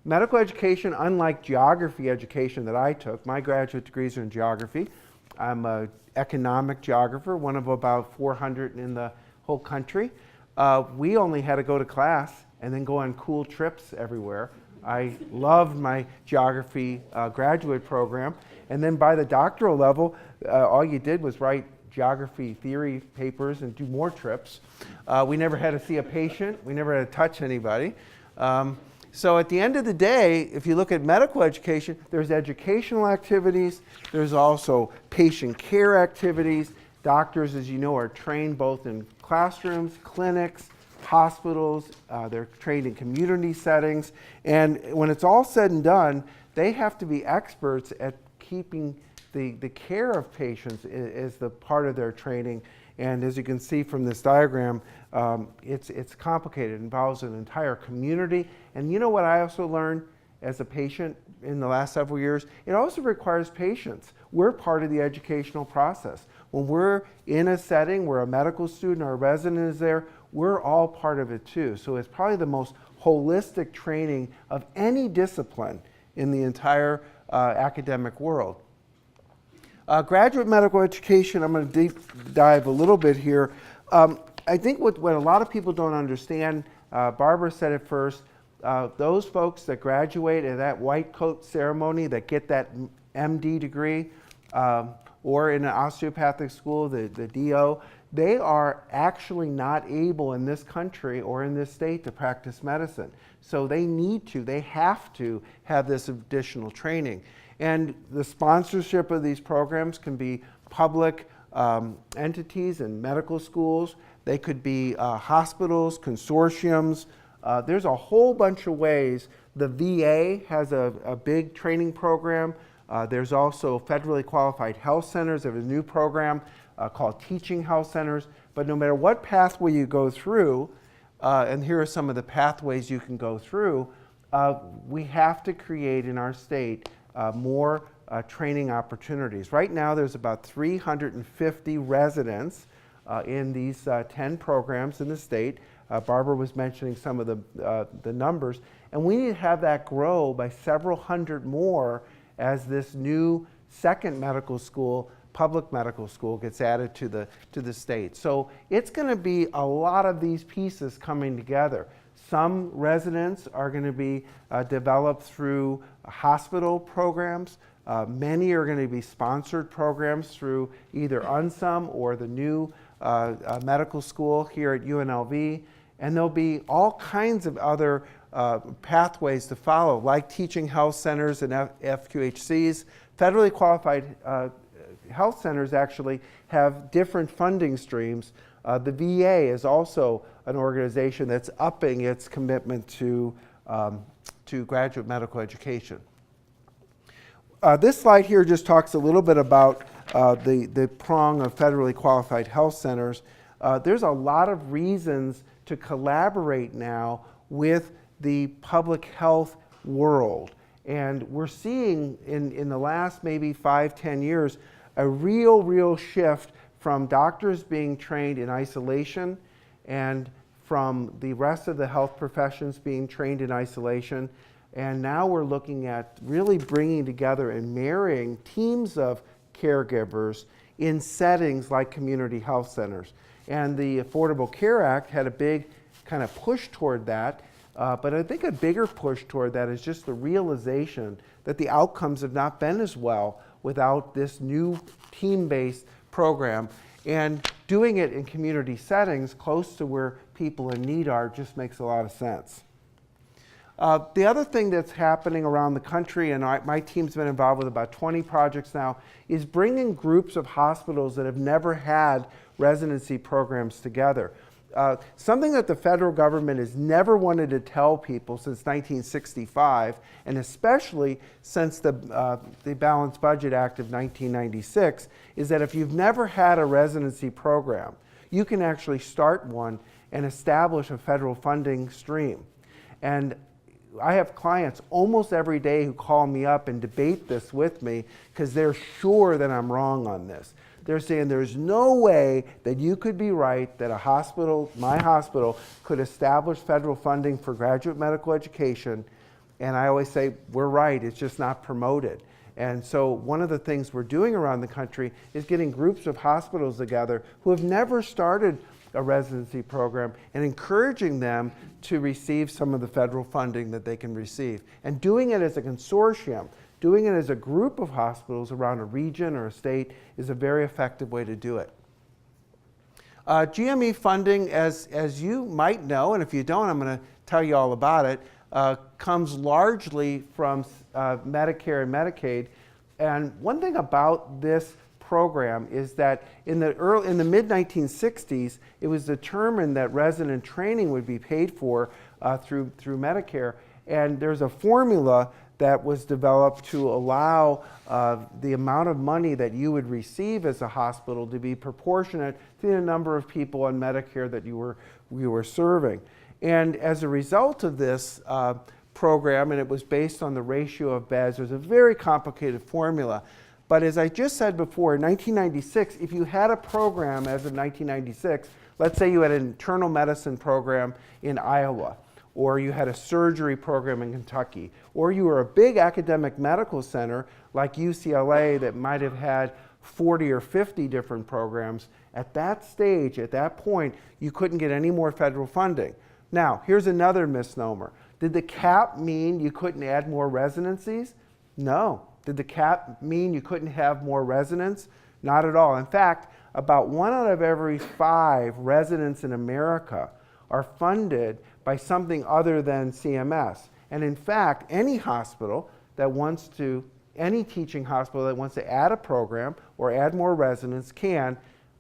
Medical education, unlike geography education that I took, my graduate degrees are in geography. I'm an economic geographer, one of about 400 in the whole country. We only had to go to class and then go on cool trips everywhere. I loved my geography graduate program. And then by the doctoral level, all you did was write geography theory papers and do more trips. We never had to see a patient. We never had to touch anybody. So at the end of the day, if you look at medical education, there's educational activities. There's also patient care activities. Doctors, as you know, are trained both in classrooms, clinics, hospitals, they're trained in community settings, and when it's all said and done, they have to be experts at keeping the care of patients is the part of their training. And as you can see from this diagram, it's complicated. It involves an entire community. And you know what I also learned as a patient in the last several years? It also requires patience. We're part of the educational process. When we're in a setting where a medical student or a resident is there, we're all part of it too. So it's probably the most holistic training of any discipline in the entire academic world. Graduate medical education, I'm going to deep dive a little bit here. I think what a lot of people don't understand, Barbara said it first, those folks that graduate at that white coat ceremony that get that MD degree, or in an osteopathic school, the DO, they are actually not able in this country or in this state to practice medicine. So they have to have this additional training. And the sponsorship of these programs can be public entities and medical schools. They could be hospitals, consortiums. There's a whole bunch of ways. The VA has a big training program. There's also federally qualified health centers. There's a new program called Teaching Health Centers. But no matter what pathway you go through, and here are some of the pathways you can go through, we have to create in our state more training opportunities. Right now there's about 350 residents in these 10 programs in the state. Barbara was mentioning some of the numbers, and we need to have that grow by several hundred more as this new second medical school, public medical school, gets added to the state. So it's going to be a lot of these pieces coming together. Some residents are going to be developed through hospital programs. Many are going to be sponsored programs through either UNSUM or the new medical school here at UNLV. And there'll be all kinds of other pathways to follow, like teaching health centers and FQHCs. Federally qualified health centers actually have different funding streams. The VA is also an organization that's upping its commitment to graduate medical education. This slide here just talks a little bit about the prong of federally qualified health centers. There's a lot of reasons to collaborate now with the public health world. And we're seeing in the last maybe 5-10 years a real shift from doctors being trained in isolation and from the rest of the health professions being trained in isolation. And now we're looking at really bringing together and marrying teams of caregivers in settings like community health centers. And the Affordable Care Act had a big kind of push toward that. But I think a bigger push toward that is just the realization that the outcomes have not been as well without this new team-based program. And doing it in community settings close to where people in need are just makes a lot of sense. The other thing that's happening around the country, and my team's been involved with about 20 projects now, is bringing groups of hospitals that have never had residency programs together. Something that the federal government has never wanted to tell people since 1965, and especially since the Balanced Budget Act of 1996, is that if you've never had a residency program, you can actually start one and establish a federal funding stream. And I have clients almost every day who call me up and debate this with me because they're sure that I'm wrong on this. They're saying there's no way that you could be right that a hospital, my hospital, could establish federal funding for graduate medical education. And I always say, we're right, it's just not promoted. And so one of the things we're doing around the country is getting groups of hospitals together who have never started a residency program and encouraging them to receive some of the federal funding that they can receive. And doing it as a consortium, doing it as a group of hospitals around a region or a state is a very effective way to do it. GME funding, as you might know, and if you don't, I'm going to tell you all about it, comes largely from Medicare and Medicaid. And one thing about this program is that in the mid-1960s, it was determined that resident training would be paid for through Medicare. And there's a formula that was developed to allow the amount of money that you would receive as a hospital to be proportionate to the number of people on Medicare that you were serving. And as a result of this program, and it was based on the ratio of beds, there's a very complicated formula. But as I just said before, in 1996, if you had a program as of 1996, let's say you had an internal medicine program in Iowa, or you had a surgery program in Kentucky, or you were a big academic medical center like UCLA that might have had 40 or 50 different programs, at that stage, at that point, you couldn't get any more federal funding. Now, here's another misnomer. Did the cap mean you couldn't add more residencies? No. Did the cap mean you couldn't have more residents? Not at all. In fact, about 1 out of every 5 residents in America are funded by something other than CMS. And in fact, any hospital that wants to, any teaching hospital that wants to add a program or add more residents can,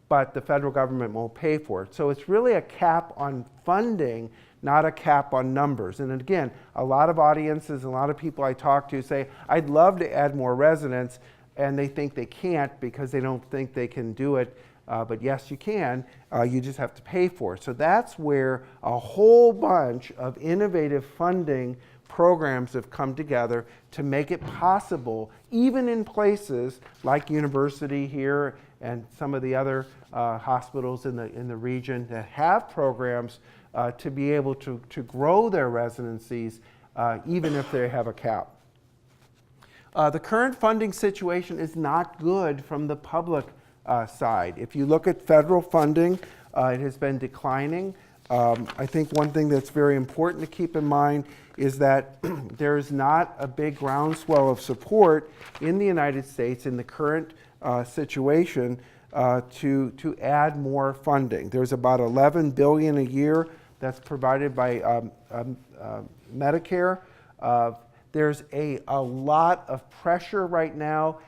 but the federal government won't pay for it. So it's really a cap on funding, not a cap on numbers. And again, a lot of audiences, a lot of people I talk to say, I'd love to add more residents, and they think they can't because they don't think they can do it. But yes, you can. You just have to pay for it. So that's where a whole bunch of innovative funding programs have come together to make it possible, even in places like University here and some of the other hospitals in the region that have programs to be able to grow their residencies even if they have a cap. The current funding situation is not good from the public side. If you look at federal funding, it has been declining. I think one thing that's very important to keep in mind is that there's not a big groundswell of support in the United States in the current situation to add more funding. There's about $11 billion a year that's provided by Medicare. There's a lot of pressure right now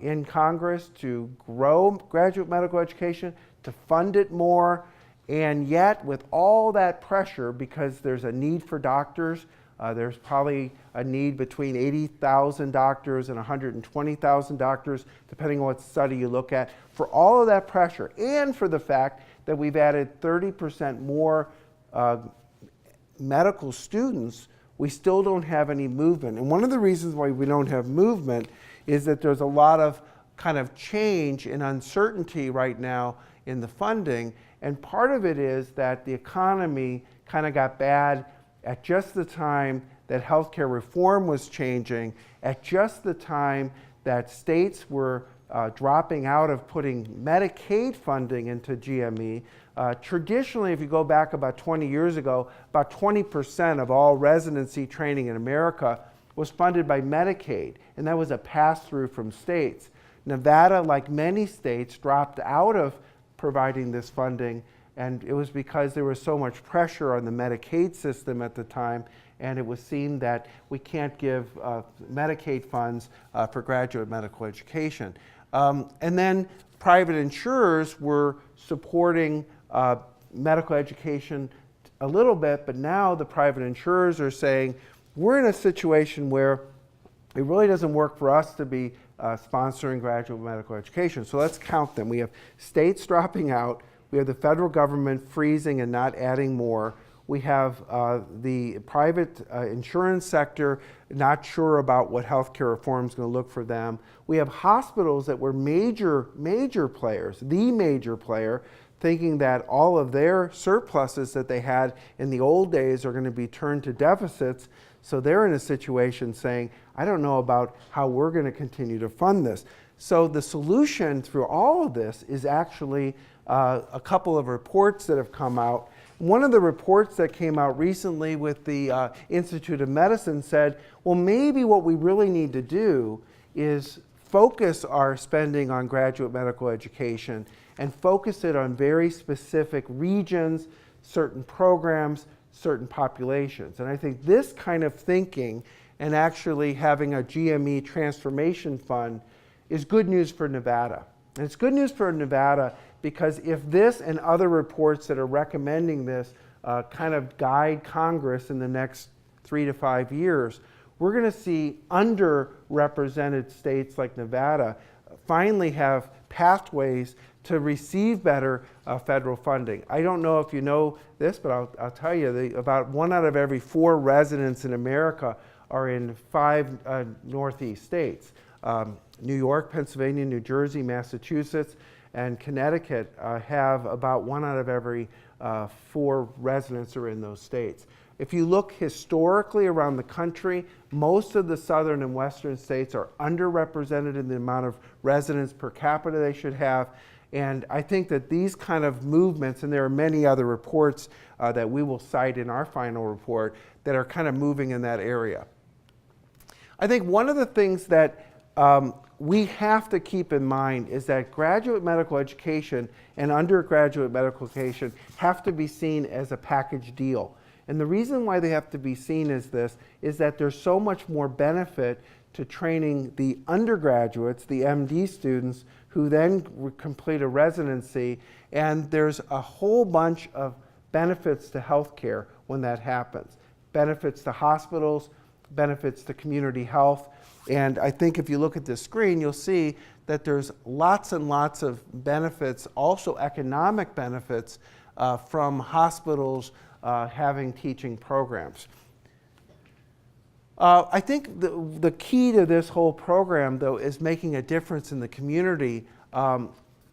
in Congress to grow graduate medical education, to fund it more. And yet, with all that pressure, because there's a need for doctors, there's probably a need between 80,000 doctors and 120,000 doctors, depending on what study you look at. For all of that pressure, and for the fact that we've added 30% more medical students, we still don't have any movement. And one of the reasons why we don't have movement is that there's a lot of kind of change and uncertainty right now in the funding. And part of it is that the economy kind of got bad at just the time that healthcare reform was changing, at just the time that states were dropping out of putting Medicaid funding into GME. Traditionally, if you go back about 20 years ago, about 20% of all residency training in America was funded by Medicaid, and that was a pass-through from states. Nevada, like many states, dropped out of providing this funding, and it was because there was so much pressure on the Medicaid system at the time, and it was seen that we can't give Medicaid funds for graduate medical education. And then private insurers were supporting medical education a little bit, but now the private insurers are saying, we're in a situation where it really doesn't work for us to be sponsoring graduate medical education. So let's count them. We have states dropping out. We have the federal government freezing and not adding more. We have the private insurance sector not sure about what healthcare reform is going to look for them. We have hospitals that were major players, the major player, thinking that all of their surpluses that they had in the old days are going to be turned to deficits. So they're in a situation saying, I don't know about how we're going to continue to fund this. So the solution through all of this is actually a couple of reports that have come out. One of the reports that came out recently with the Institute of Medicine said, well, maybe what we really need to do is focus our spending on graduate medical education and focus it on very specific regions, certain programs, certain populations. And I think this kind of thinking and actually having a GME transformation fund is good news for Nevada. And it's good news for Nevada because if this and other reports that are recommending this kind of guide Congress in the next 3 to 5 years, we're going to see underrepresented states like Nevada finally have pathways to receive better federal funding. I don't know if you know this, but I'll tell you, about 1 out of every 4 residents in America are in 5 Northeast states. New York, Pennsylvania, New Jersey, Massachusetts, and Connecticut have about 1 out of every 4 residents are in those states. If you look historically around the country, most of the southern and western states are underrepresented in the amount of residents per capita they should have. And I think that these kind of movements, and there are many other reports that we will cite in our final report, that are kind of moving in that area. I think one of the things that we have to keep in mind is that graduate medical education and undergraduate medical education have to be seen as a package deal. And the reason why they have to be seen as this is that there's so much more benefit to training the undergraduates, the MD students, who then complete a residency, and there's a whole bunch of benefits to healthcare when that happens. Benefits to hospitals, benefits to community health, and I think if you look at this screen, you'll see that there's lots and lots of benefits, also economic benefits from hospitals having teaching programs. I think the key to this whole program, though, is making a difference in the community.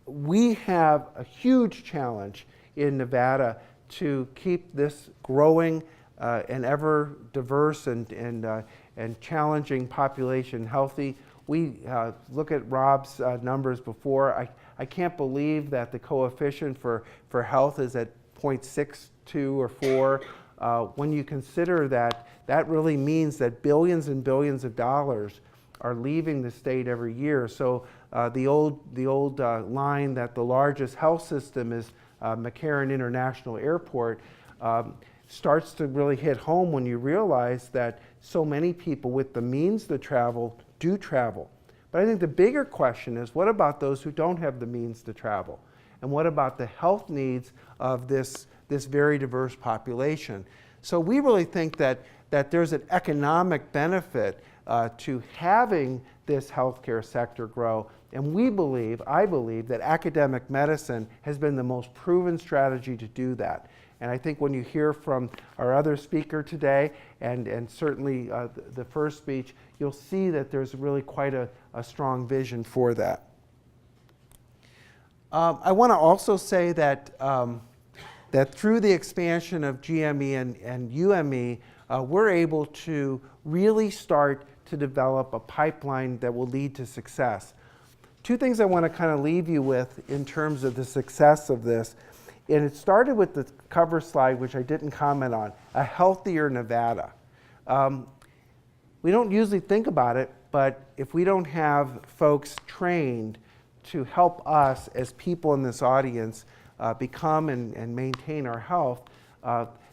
We have a huge challenge in Nevada to keep this growing and ever diverse and challenging population healthy. We look at Rob's numbers before. I can't believe that the coefficient for health is at 0.62 or 4, when you consider that, that really means that billions and billions of dollars are leaving the state every year. So the old line that the largest health system is McCarran International Airport starts to really hit home when you realize that so many people with the means to travel do travel. But I think the bigger question is, what about those who don't have the means to travel? And what about the health needs of this very diverse population? So we really think that there's an economic benefit to having this healthcare sector grow. And I believe that academic medicine has been the most proven strategy to do that. And I think when you hear from our other speaker today, and certainly the first speech, you'll see that there's really quite a strong vision for that. I want to also say that through the expansion of GME and UME, we're able to really start to develop a pipeline that will lead to success. Two things I want to kind of leave you with in terms of the success of this. And it started with the cover slide, which I didn't comment on, a healthier Nevada. We don't usually think about it, but if we don't have folks trained to help us as people in this audience become and maintain our health,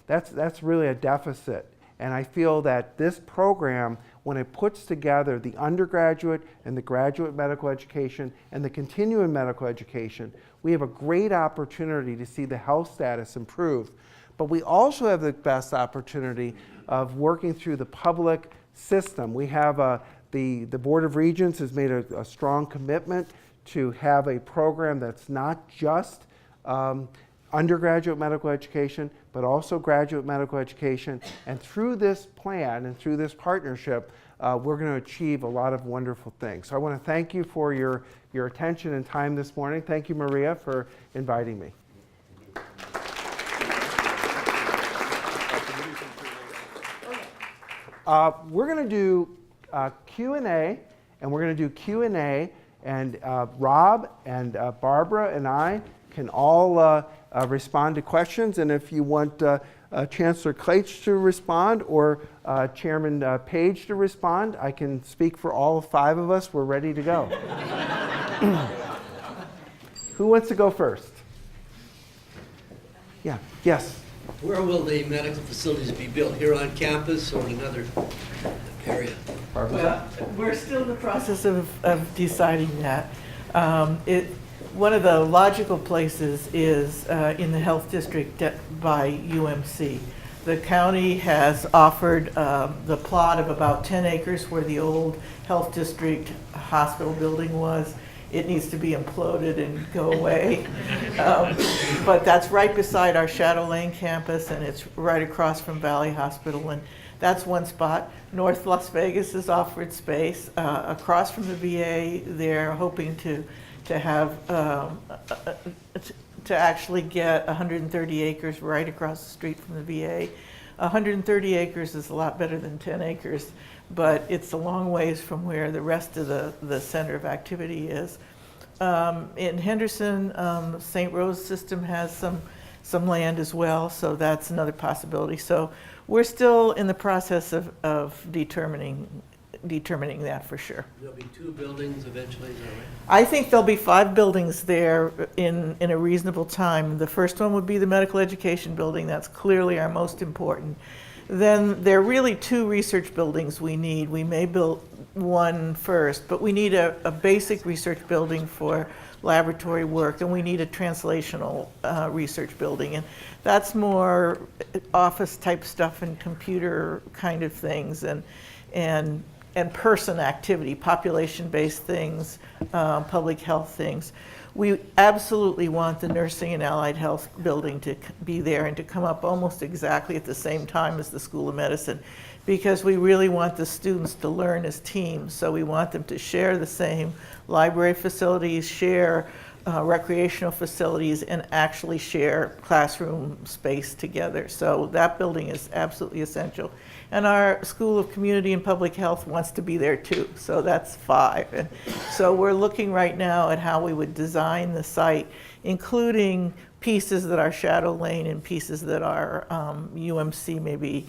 that's really a deficit. And I feel that this program, when it puts together the undergraduate and the graduate medical education and the continuing medical education, we have a great opportunity to see the health status improve. But we also have the best opportunity of working through the public system. We have the Board of Regents has made a strong commitment to have a program that's not just undergraduate medical education, but also graduate medical education. And through this plan and through this partnership, we're going to achieve a lot of wonderful things. So I want to thank you for your attention and time this morning. Thank you, Maria, for inviting me. We're going to do Q&A, and we're going to do Q&A, and Rob and Barbara and I can all respond to questions. And if you want Chancellor Klaich to respond or Chairman Page to respond, I can speak for all 5 of us. We're ready to go. Who wants to go first? Yeah, yes. Where will the medical facilities be built? Here on campus or in another area? Well, we're still in the process of deciding that. One of the logical places is in the health district by UMC. The county has offered the plot of about 10 acres where the old health district hospital building was. It needs to be imploded and go away. But that's right beside our Shadow Lane campus, and it's right across from Valley Hospital. And that's one spot. North Las Vegas has offered space. Across from the VA, they're hoping to have to actually get 130 acres right across the street from the VA. 130 acres is a lot better than 10 acres, but it's a long ways from where the rest of the center of activity is. In Henderson, St. Rose system has some land as well, so that's another possibility. So we're still in the process of determining that for sure. There'll be 2 buildings eventually, is that right? I think there'll be 5 buildings there in a reasonable time. The first one would be the medical education building. That's clearly our most important. Then there are really 2 research buildings we need. We may build one first, but we need a basic research building for laboratory work, and we need a translational research building. And that's more office type stuff and computer kind of things and person activity, population-based things, public health things. We absolutely want the nursing and allied health building to be there and to come up almost exactly at the same time as the School of Medicine, because we really want the students to learn as teams. So we want them to share the same library facilities, share recreational facilities, and actually share classroom space together. So that building is absolutely essential. And our School of Community and Public Health wants to be there too, so that's 5. And so we're looking right now at how we would design the site, including pieces that are shadow lane and pieces that are UMC, maybe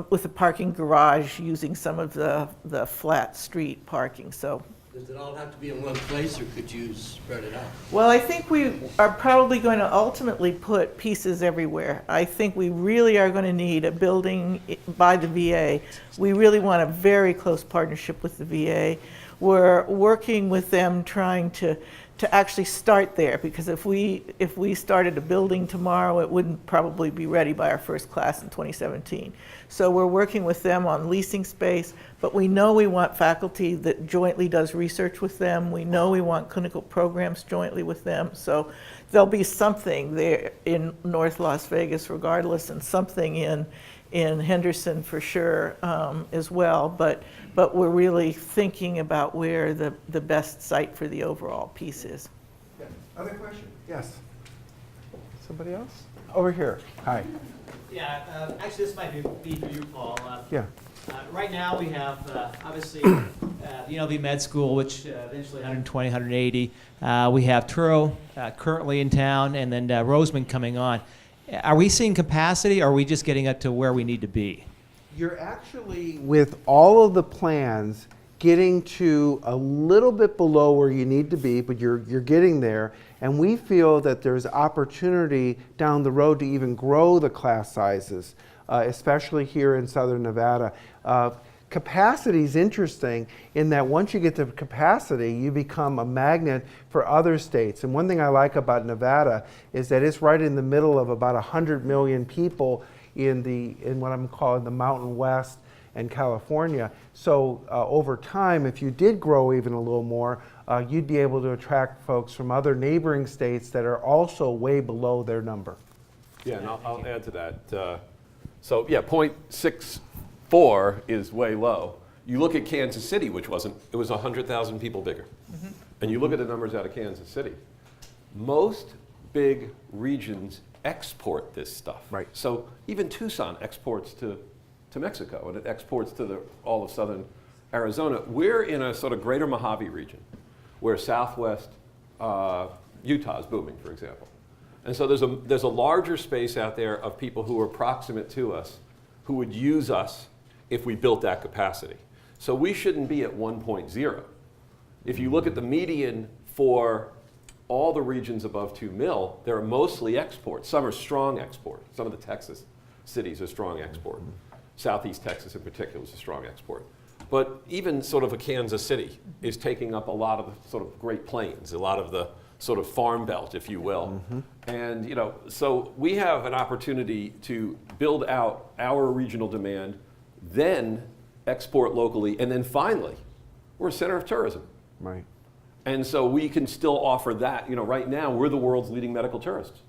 with a parking garage using some of the flat street parking. So, Does it all have to be in one place, or could you spread it out? well, I think we are probably going to ultimately put pieces everywhere. I think we really are going to need a building by the VA. We really want a very close partnership with the VA. We're working with them trying to actually start there, because if we started a building tomorrow, it wouldn't probably be ready by our first class in 2017. So we're working with them on leasing space, but we know we want faculty that jointly does research with them. We know we want clinical programs jointly with them. So there'll be something there in North Las Vegas regardless, and something in Henderson for sure as well. But we're really thinking about where the best site for the overall piece is. Yeah. Other question? Yes. Somebody else? Over here. Hi. Yeah, actually, this might be for you, Paul. Yeah. Right now, we have, obviously, the UNLV Med School, which eventually 120, 180. We have Truro currently in town, and then Roseman coming on. Are we seeing capacity, or are we just getting up to where we need to be? You're actually, with all of the plans, getting to a little bit below where you need to be, but you're getting there. And we feel that there's opportunity down the road to even grow the class sizes, especially here in Southern Nevada. Capacity is interesting in that once you get to capacity, you become a magnet for other states. And one thing I like about Nevada is that it's right in the middle of about 100 million people in what I'm calling the Mountain West and California. So over time, if you did grow even a little more, you'd be able to attract folks from other neighboring states that are also way below their number. Yeah, and I'll add to that. So yeah, 0.64 is way low. You look at Kansas City, which it was 100,000 people bigger. Mm-hmm. And you look at the numbers out of Kansas City. Most big regions export this stuff. Right. So even Tucson exports to Mexico, and it exports to all of southern Arizona. We're in a sort of greater Mojave region, where southwest Utah is booming, for example. And so there's a larger space out there of people who are proximate to us, who would use us if we built that capacity. So we shouldn't be at 1.0. If you look at the median for all the regions above 2 mil, they're mostly export. Some are strong export. Some of the Texas cities are strong export. Southeast Texas in particular is a strong export. But even sort of a Kansas City is taking up a lot of the sort of Great Plains, a lot of the sort of farm belt, if you will. Mm-hmm. And so we have an opportunity to build out our regional demand, then export locally, and then finally, we're a center of tourism. Right. And so we can still offer that. Right now, we're the world's leading medical tourists.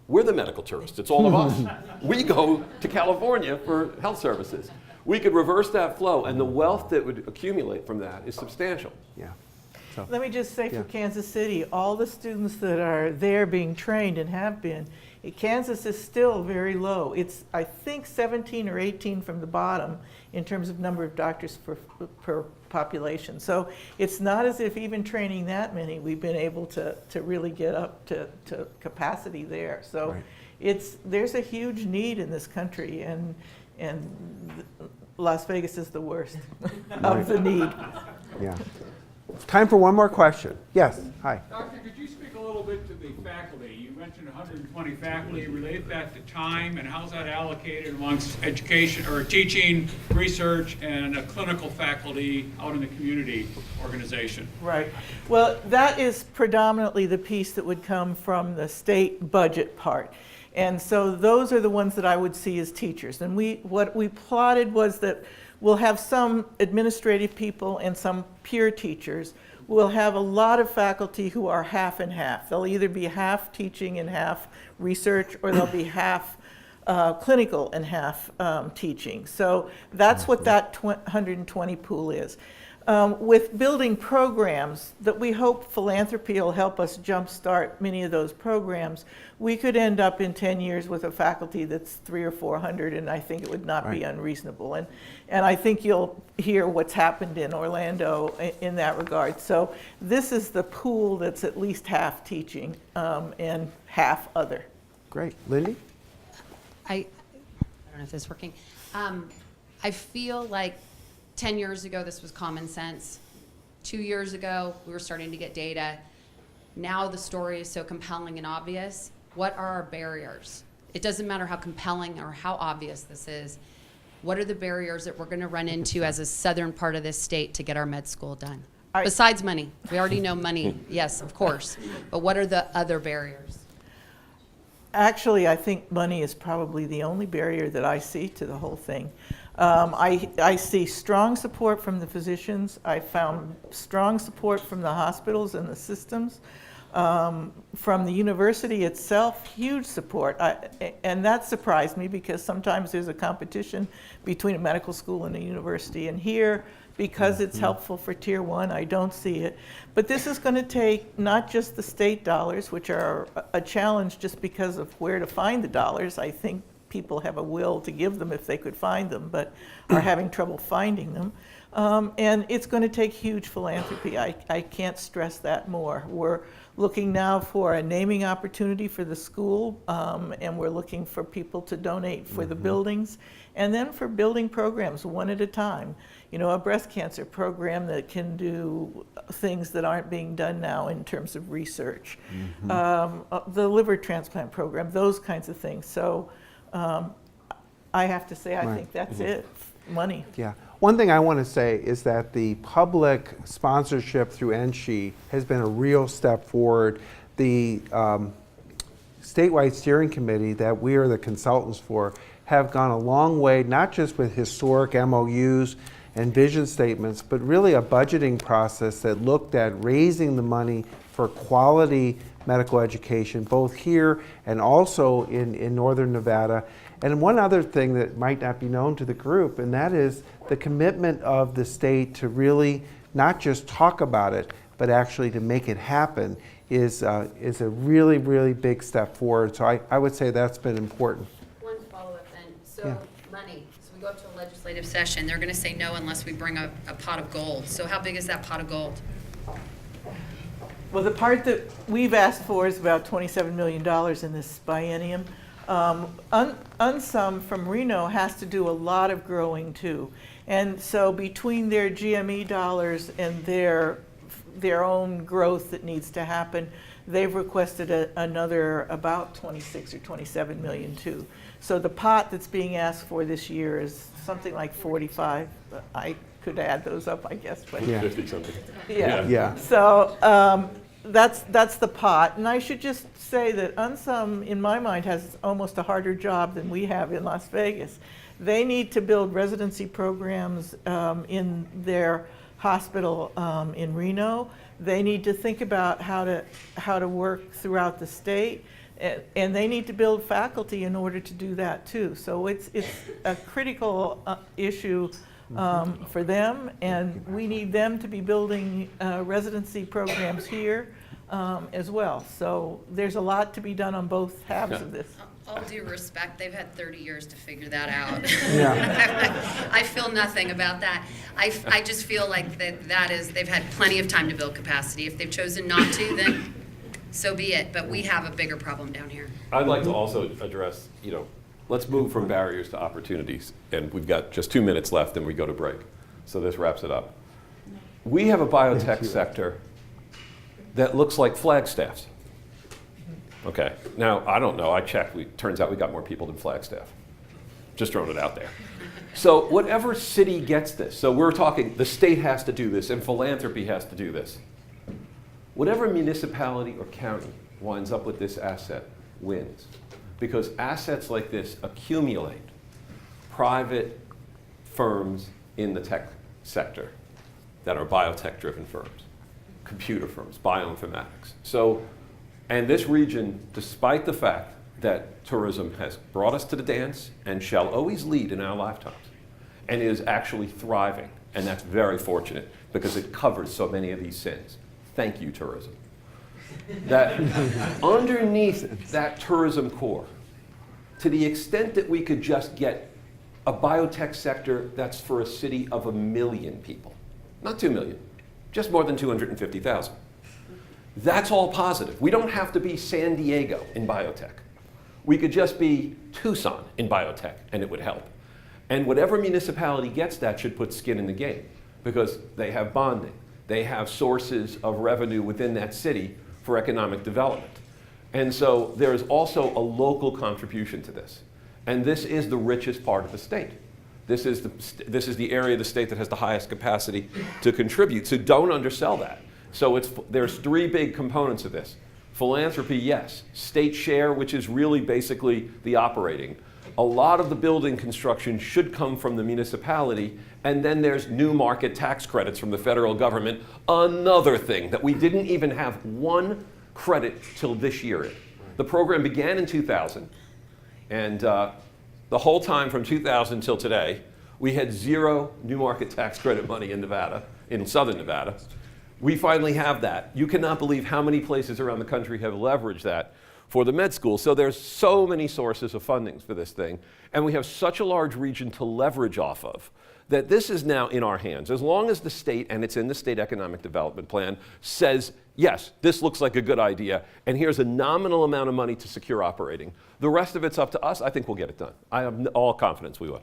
We're the medical tourists. It's all of us. We go to California for health services. We could reverse that flow, and the wealth that would accumulate from that is substantial. Yeah. So, Let me just say Yeah. for Kansas City, all the students that are there being trained and have been, Kansas is still very low. It's, I think, 17 or 18 from the bottom in terms of number of doctors per population. So it's not as if even training that many, we've been able to really get up to capacity there. So Right. there's a huge need in this country, and Las Vegas is the worst of the need. yeah. Time for one more question. Yes. Hi. Doctor, could you speak a little bit to the faculty? You mentioned 120 faculty. Relate that to time, and how's that allocated amongst education or teaching, research, and clinical faculty out in the community organization? Right. Well, that is predominantly the piece that would come from the state budget part. And so those are the ones that I would see as teachers. And what we plotted was that we'll have some administrative people and some peer teachers. We'll have a lot of faculty who are half and half. They'll either be half teaching and half research, or they'll be half clinical and half teaching. So that's what that 120 pool is. With building programs that we hope philanthropy will help us jumpstart many of those programs, we could end up in 10 years with a faculty that's 300 or 400, and I think it would not be unreasonable. And I think you'll hear what's happened in Orlando in that regard. So this is the pool that's at least half teaching and half other. Great. Lindy? I don't know if this is working. I feel like 10 years ago this was common sense. 2 years ago we were starting to get data. Now the story is so compelling and obvious. What are our barriers? It doesn't matter how compelling or how obvious this is. What are the barriers that we're going to run into as a southern part of this state to get our med school done? Besides money. We already know money, yes, of course. But what are the other barriers? Actually, I think money is probably the only barrier that I see to the whole thing. I see strong support from the physicians. I found strong support from the hospitals and the systems. From the university itself, huge support. And that surprised me because sometimes there's a competition between a medical school and a university. And here, because it's helpful for Tier 1, I don't see it. But this is going to take not just the state dollars, which are a challenge just because of where to find the dollars. I think people have a will to give them if they could find them, but are having trouble finding them. And it's going to take huge philanthropy. I can't stress that more. We're looking now for a naming opportunity for the school, and we're looking for people to donate for the buildings, and then for building programs one at a time. You know, a breast cancer program that can do things that aren't being done now in terms of research. The liver transplant program, those kinds of things. So I have to say, I think that's it, money. Yeah. One thing I want to say is that the public sponsorship through NSHE has been a real step forward. The statewide steering committee that we are the consultants for have gone a long way, not just with historic MOUs and vision statements, but really a budgeting process that looked at raising the money for quality medical education, both here and also in Northern Nevada. And one other thing that might not be known to the group, and that is the commitment of the state to really not just talk about it, but actually to make it happen is a really, really big step forward. So I would say that's been important. One follow-up then. So money. So we go up to a legislative session. They're going to say no unless we bring a pot of gold. So how big is that pot of gold? Well, the part that we've asked for is about $27 million in this biennium. UNSUM from Reno has to do a lot of growing too. And so between their GME dollars and their own growth that needs to happen, they've requested another about 26 or 27 million too. So the pot that's being asked for this year is something like 45. I could add those up, I guess. But 50 something. yeah. So that's the pot. And I should just say that UNSUM, in my mind, has almost a harder job than we have in Las Vegas. They need to build residency programs in their hospital in Reno. They need to think about how to work throughout the state, and they need to build faculty in order to do that too. So it's a critical issue for them, and we need them to be building residency programs here as well. So there's a lot to be done on both halves of this. All due respect, they've had 30 years to figure that out. Yeah. I feel nothing about that. I just feel like they've had plenty of time to build capacity. If they've chosen not to, then so be it. But we have a bigger problem down here. I'd like to also address, let's move from barriers to opportunities. And we've got just 2 minutes left and we go to break. So this wraps it up. We have a biotech sector that looks like Flagstaff's. Okay, now, I don't know, I checked, turns out we got more people than Flagstaff. Just throwing it out there. So whatever city gets this, so we're talking, the state has to do this and philanthropy has to do this. Whatever municipality or county winds up with this asset wins. Because assets like this accumulate private firms in the tech sector that are biotech-driven firms, computer firms, bioinformatics. And this region, despite the fact that tourism has brought us to the dance and shall always lead in our lifetimes, and is actually thriving, and that's very fortunate because it covers so many of these sins. Thank you, tourism. That underneath that tourism core, to the extent that we could just get a biotech sector that's for a city of 1 million people, not 2 million, just more than 250,000. That's all positive. We don't have to be San Diego in biotech. We could just be Tucson in biotech, and it would help. And whatever municipality gets that should put skin in the game, because they have bonding. They have sources of revenue within that city for economic development. And so there is also a local contribution to this. And this is the richest part of the state. This is the area of the state that has the highest capacity to contribute. So don't undersell that. So there's three big components of this. Philanthropy, yes. State share, which is really basically the operating. A lot of the building construction should come from the municipality, and then there's new market tax credits from the federal government, another thing that we didn't even have one credit till this year. The program began in 2000, and the whole time from 2000 till today, we had zero new market tax credit money in Nevada, in southern Nevada. We finally have that. You cannot believe how many places around the country have leveraged that for the med school. So there's so many sources of fundings for this thing, and we have such a large region to leverage off of that this is now in our hands. As long as the state, and it's in the state economic development plan, says, yes, this looks like a good idea, and here's a nominal amount of money to secure operating. The rest of it's up to us. I think we'll get it done. I have all confidence we will.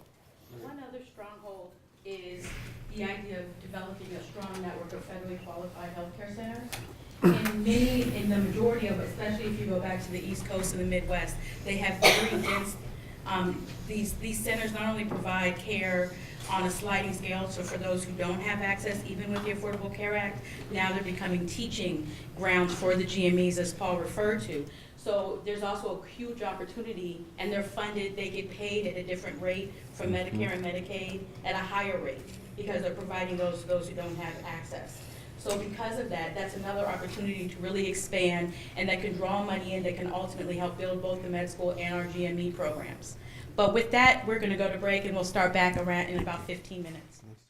One other stronghold is the idea of developing a strong network of federally qualified healthcare centers. In the majority of, especially if you go back to the East Coast and the Midwest, they have very dense, these centers not only provide care on a sliding scale, so for those who don't have access, even with the Affordable Care Act, now they're becoming teaching grounds for the GMEs, as Paul referred to. So there's also a huge opportunity, and they're funded, they get paid at a different rate from Medicare and Medicaid at a higher rate, because they're providing those who don't have access. So because of that, that's another opportunity to really expand, and that can draw money in that can ultimately help build both the med school and our GME programs. But with that, we're going to go to break, and we'll start back around in about 15 minutes.